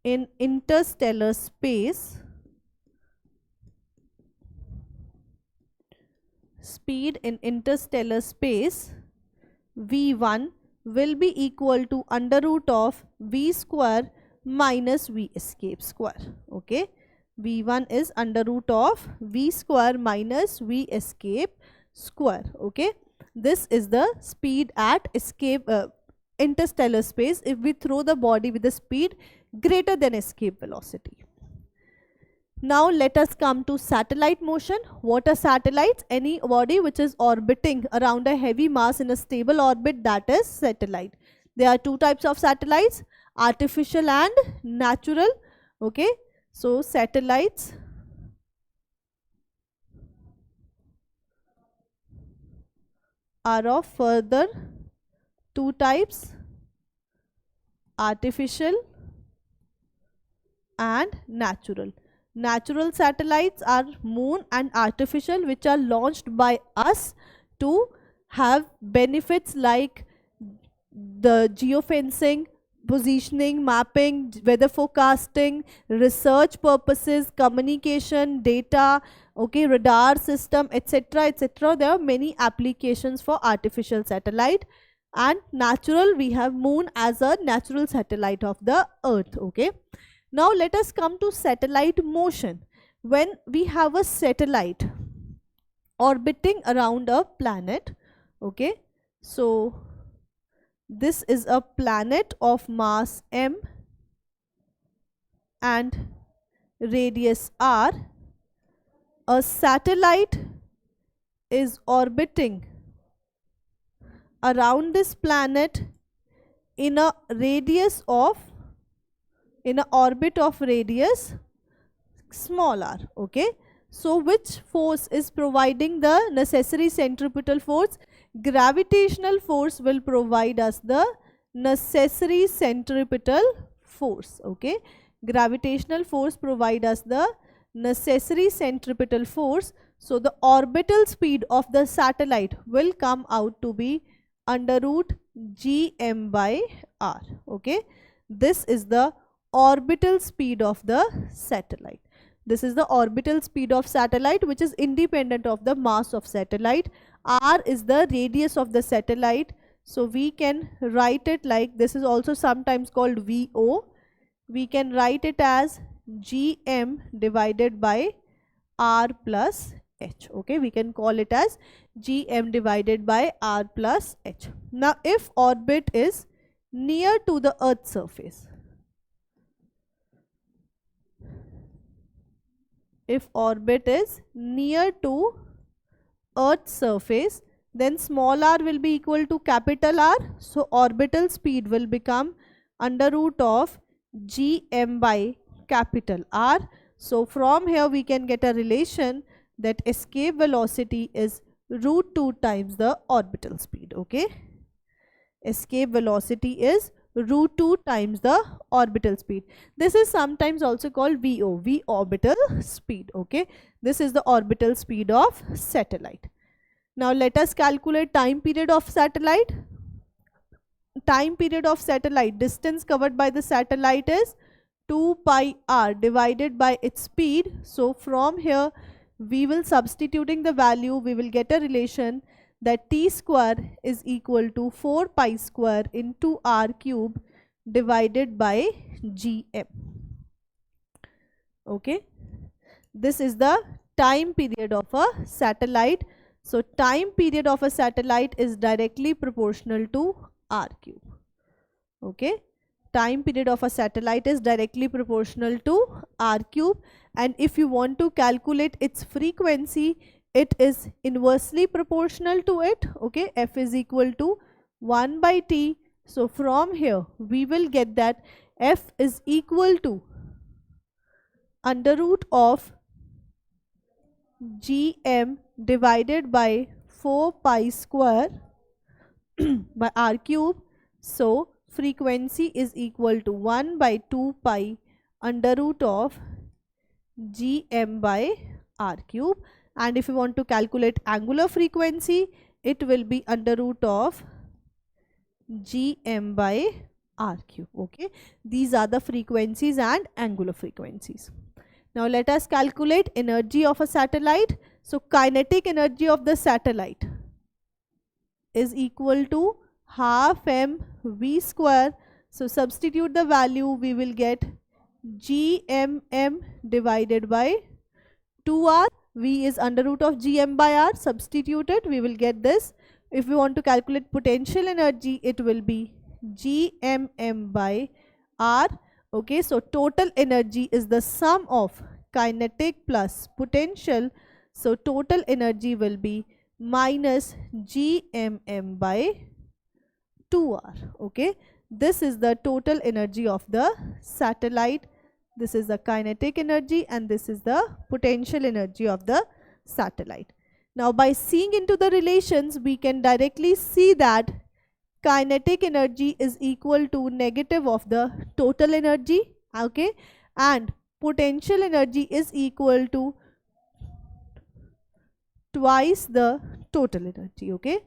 in interstellar space. V1 will be equal to under root of v square minus v escape square. Okay, v1 is under root of v square minus v escape square. Okay, this is the speed at escape interstellar space if we throw the body with a speed greater than escape velocity. Now let us come to satellite motion. What are satellites? Any body which is orbiting around a heavy mass in a stable orbit, that is satellite. There are two types of satellites, artificial and natural. Okay, so satellites are of further two types, artificial and natural. Natural satellites are moon, and artificial, which are launched by us to have benefits like the geofencing, positioning, mapping, weather forecasting, research purposes, communication, data, okay, radar system, etc., etc. There are many applications for artificial satellite. and natural, we have moon as a natural satellite of the earth. Okay, now let us come to satellite motion. When we have a satellite orbiting around a planet, okay, so this is a planet of mass m and radius r. A satellite is orbiting around this planet in a radius of, in an orbit of radius small r. Okay, so which force is providing the necessary centripetal force? Gravitational force will provide us the necessary centripetal force. Okay, gravitational force provide us the necessary centripetal force. So the orbital speed of the satellite will come out to be under root gm by r. Okay, this is the orbital speed of the satellite. This is the orbital speed of satellite, which is independent of the mass of satellite. R is the radius of the satellite, so we can write it like, this is also sometimes called VO. We can write it as gm divided by r plus h. Okay, we can call it as gm divided by r plus h. Now if orbit is near to the earth surface, if orbit is near to earth's surface, then small r will be equal to capital R. So orbital speed will become under root of gm by capital R. So from here we can get a relation that escape velocity is root 2 times the orbital speed. Okay, escape velocity is root 2 times the orbital speed. This is sometimes also called VO, V orbital speed. Okay, this is the orbital speed of satellite. Now let us calculate time period of satellite. Time period of satellite, distance covered by the satellite is 2 pi r divided by its speed. So from here we will substituting the value, we will get a relation that t square is equal to 4 pi square into r cube divided by gm. Okay, this is the time period of a satellite. So time period of a satellite is directly proportional to r cube. Okay, time period of a satellite is directly proportional to r cube, and if you want to calculate its frequency, it is inversely proportional to it. Okay, f is equal to 1 by t. So from here we will get that f is equal to under root of gm divided by 4 pi square by r cube. So frequency is equal to 1 by 2 pi under root of gm by r cube, and if you want to calculate angular frequency, it will be under root of gm by r cube. Okay, these are the frequencies and angular frequencies. Now let us calculate energy of a satellite. So kinetic energy of the satellite is equal to half m v square. So substitute the value, we will get gmm divided by 2r. V is under root of gm by r. Substitute it, we will get this. If we want to calculate potential energy, it will be gmm by r. Okay, so total energy is the sum of kinetic plus potential. So total energy will be minus gmm by 2r. Okay, this is the total energy of the satellite. This is the kinetic energy and this is the potential energy of the satellite. Now by seeing into the relations, we can directly see that kinetic energy is equal to negative of the total energy. Okay, and potential energy is equal to twice the total energy. Okay,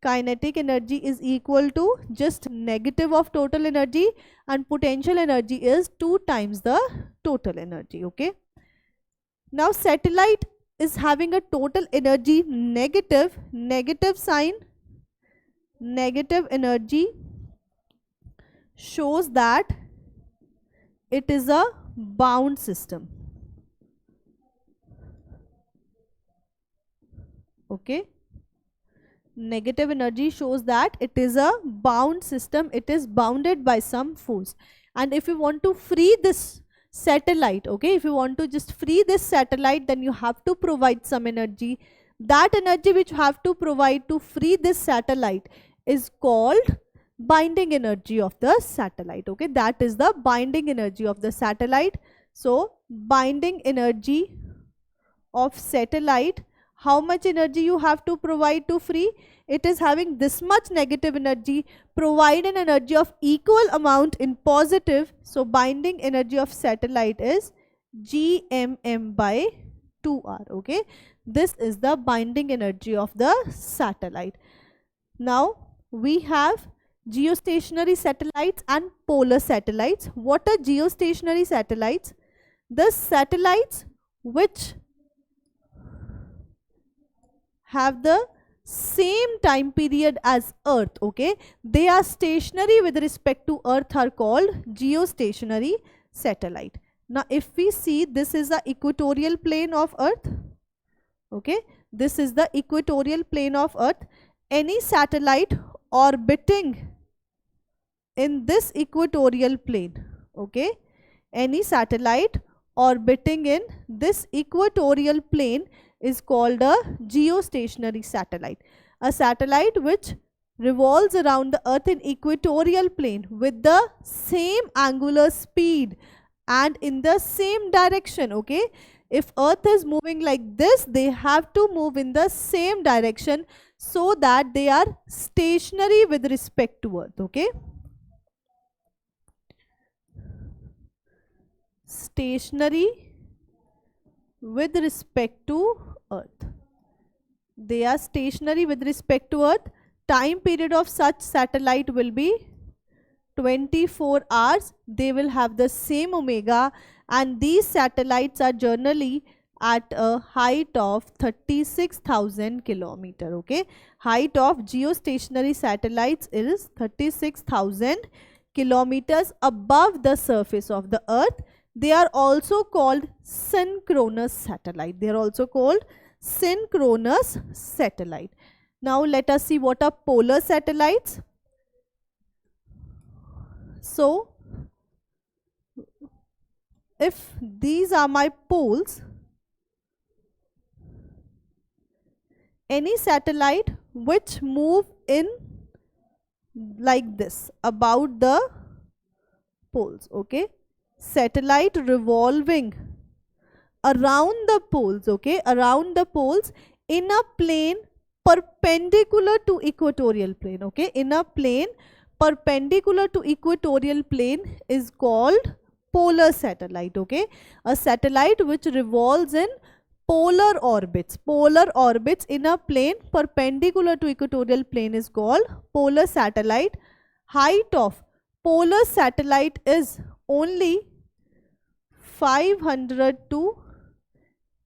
kinetic energy is equal to just negative of total energy and potential energy is 2 times the total energy. Okay, now satellite is having a total energy negative sign, negative energy shows that it is a bound system. Okay, negative energy shows that it is a bound system, it is bounded by some force. And if you want to free this satellite, okay, if you want to just free this satellite, then you have to provide some energy. That energy which you have to provide to free this satellite is called binding energy of the satellite. Okay, that is the binding energy of the satellite. So binding energy of satellite, how much energy you have to provide to free? It is having this much negative energy. Provide an energy of equal amount in positive. So binding energy of satellite is GMM by 2R. Okay, this is the binding energy of the satellite. Now we have geostationary satellites and polar satellites. What are geostationary satellites? The satellites which have the same time period as Earth, okay, they are stationary with respect to Earth, are called geostationary satellite. Now if we see, this is the equatorial plane of Earth. Okay, this is the equatorial plane of Earth. Any satellite orbiting in this equatorial plane, okay, any satellite orbiting in this equatorial plane is called a geostationary satellite. A satellite which revolves around the Earth in equatorial plane with the same angular speed and in the same direction. Okay, if Earth is moving like this, they have to move in the same direction so that they are stationary with respect to Earth. Okay, stationary with respect to Earth. They are stationary with respect to Earth. Time period of such satellite will be 24 hours. They will have the same omega, and these satellites are generally at a height of 36,000 kilometer. Okay, height of geostationary satellites is 36,000 kilometers above the surface of the Earth. They are also called synchronous satellite. They are also called synchronous satellite. Now let us see what are polar satellites. So if these are my poles, any satellite which move in like this about the poles, okay, satellite revolving around the poles, okay, around the poles in a plane perpendicular to equatorial plane, okay, in a plane perpendicular to equatorial plane is called polar satellite. Okay, a satellite which revolves in polar orbits in a plane perpendicular to equatorial plane is called polar satellite. Height of polar satellite is only 500 to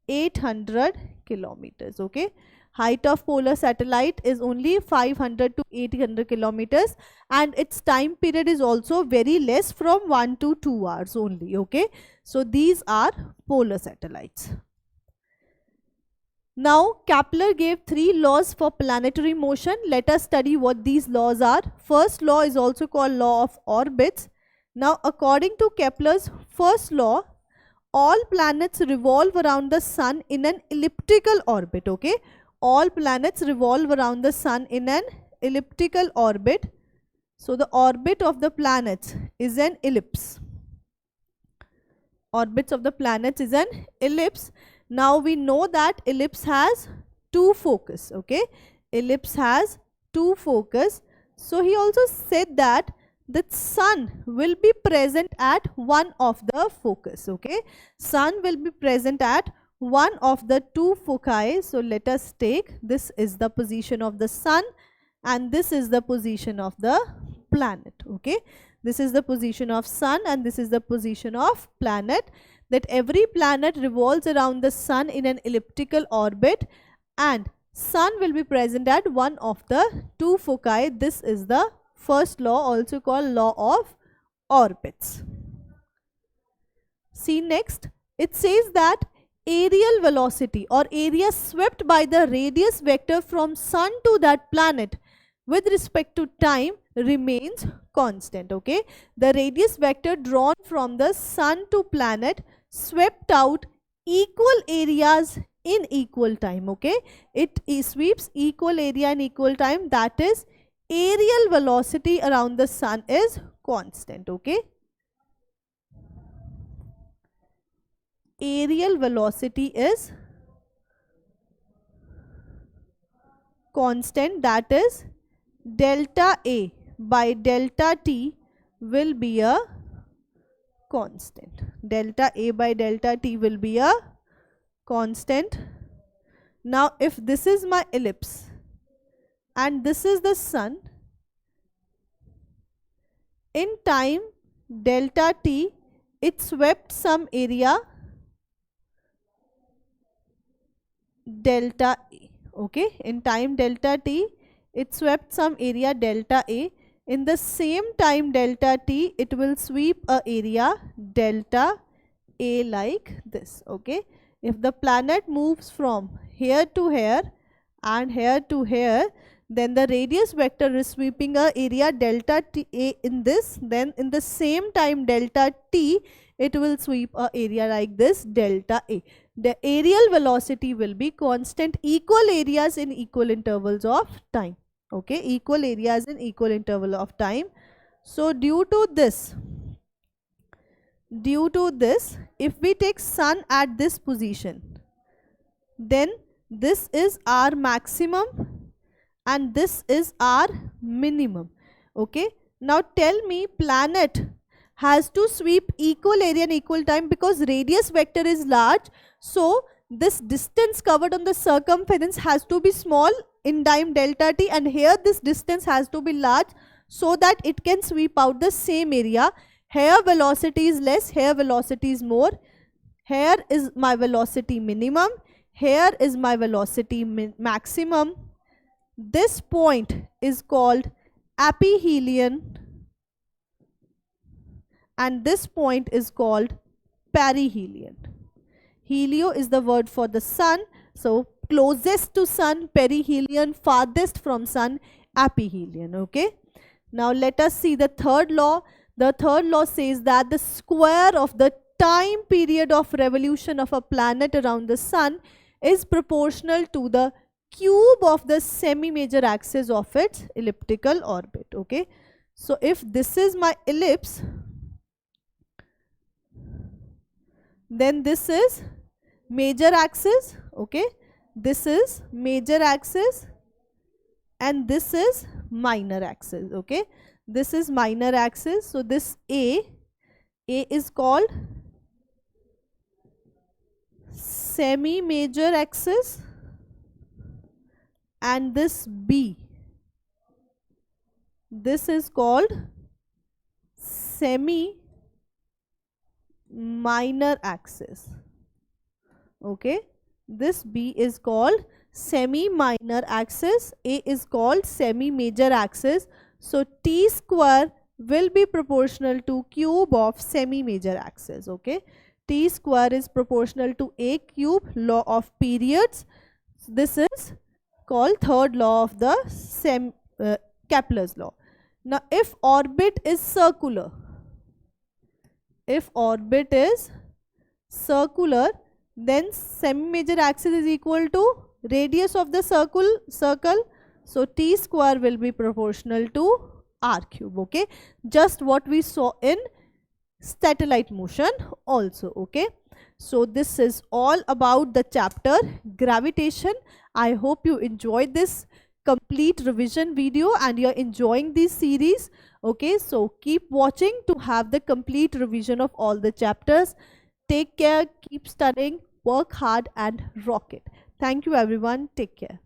800 kilometers. Okay, height of polar satellite is only 500 to 800 kilometers, and its time period is also very less, from 1 to 2 hours only. Okay, so these are polar satellites. Now Kepler gave 3 laws for planetary motion. Let us study what these laws are. First law is also called law of orbits. Now according to Kepler's first law, all planets revolve around the sun in an elliptical orbit. Okay, all planets revolve around the sun in an elliptical orbit. So the orbit of the planets is an ellipse. Orbits of the planets is an ellipse. Now we know that ellipse has 2 focus. Okay, ellipse has 2 focus. So he also said that the sun will be present at one of the focus. Okay, sun will be present at one of the 2 foci. So let us take, this is the position of the sun and this is the position of the planet. Okay, this is the position of sun and this is the position of planet. That every planet revolves around the sun in an elliptical orbit, and sun will be present at one of the two foci. This is the first law, also called law of orbits. See next, it says that aerial velocity or area swept by the radius vector from sun to that planet with respect to time remains constant. Okay, the radius vector drawn from the sun to planet swept out equal areas in equal time. Okay, it sweeps equal area in equal time, that is aerial velocity around the sun is constant. Okay, aerial velocity is constant, that is delta A by delta T will be a constant. Delta A by delta T will be a constant. Now if this is my ellipse and this is the sun, in time delta T it swept some area delta A. Okay, in time delta T it swept some area delta A. In the same time delta T it will sweep a area delta A like this. Okay, if the planet moves from here to here and here to here, then the radius vector is sweeping a area delta T A in this, then in the same time delta T it will sweep a area like this delta A. The aerial velocity will be constant, equal areas in equal intervals of time. Okay, equal areas in equal interval of time. So due to this, if we take sun at this position, then this is our maximum and this is our minimum. Okay, now tell me, planet has to sweep equal area in equal time because radius vector is large, so this distance covered on the circumference has to be small in time delta T, and here this distance has to be large so that it can sweep out the same area. Here velocity is less, here velocity is more. Here is my velocity minimum, here is my velocity maximum. This point is called aphelion and this point is called perihelion. Helio is the word for the sun, so closest to sun perihelion, farthest from sun aphelion. Okay, now let us see the third law. The third law says that the square of the time period of revolution of a planet around the sun is proportional to the cube of the semi-major axis of its elliptical orbit. Okay, so if this is my ellipse, then this is major axis. Okay, this is major axis and this is minor axis. Okay, this is minor axis, so this A is called semi-major axis and this B, this is called semi-minor axis. Okay, this B is called semi-minor axis, A is called semi-major axis. So T square will be proportional to cube of semi-major axis. Okay, T square is proportional to A cube, law of periods. This is called third law of the Kepler's law. Now if orbit is circular, then semi-major axis is equal to radius of the circle. So T square will be proportional to R cube. Okay, just what we saw in satellite motion also. Okay, so this is all about the chapter gravitation. I hope you enjoyed this complete revision video and you're enjoying this series. Okay, so keep watching to have the complete revision of all the chapters. Take care, keep studying, work hard and rock it. Thank you everyone. Take care.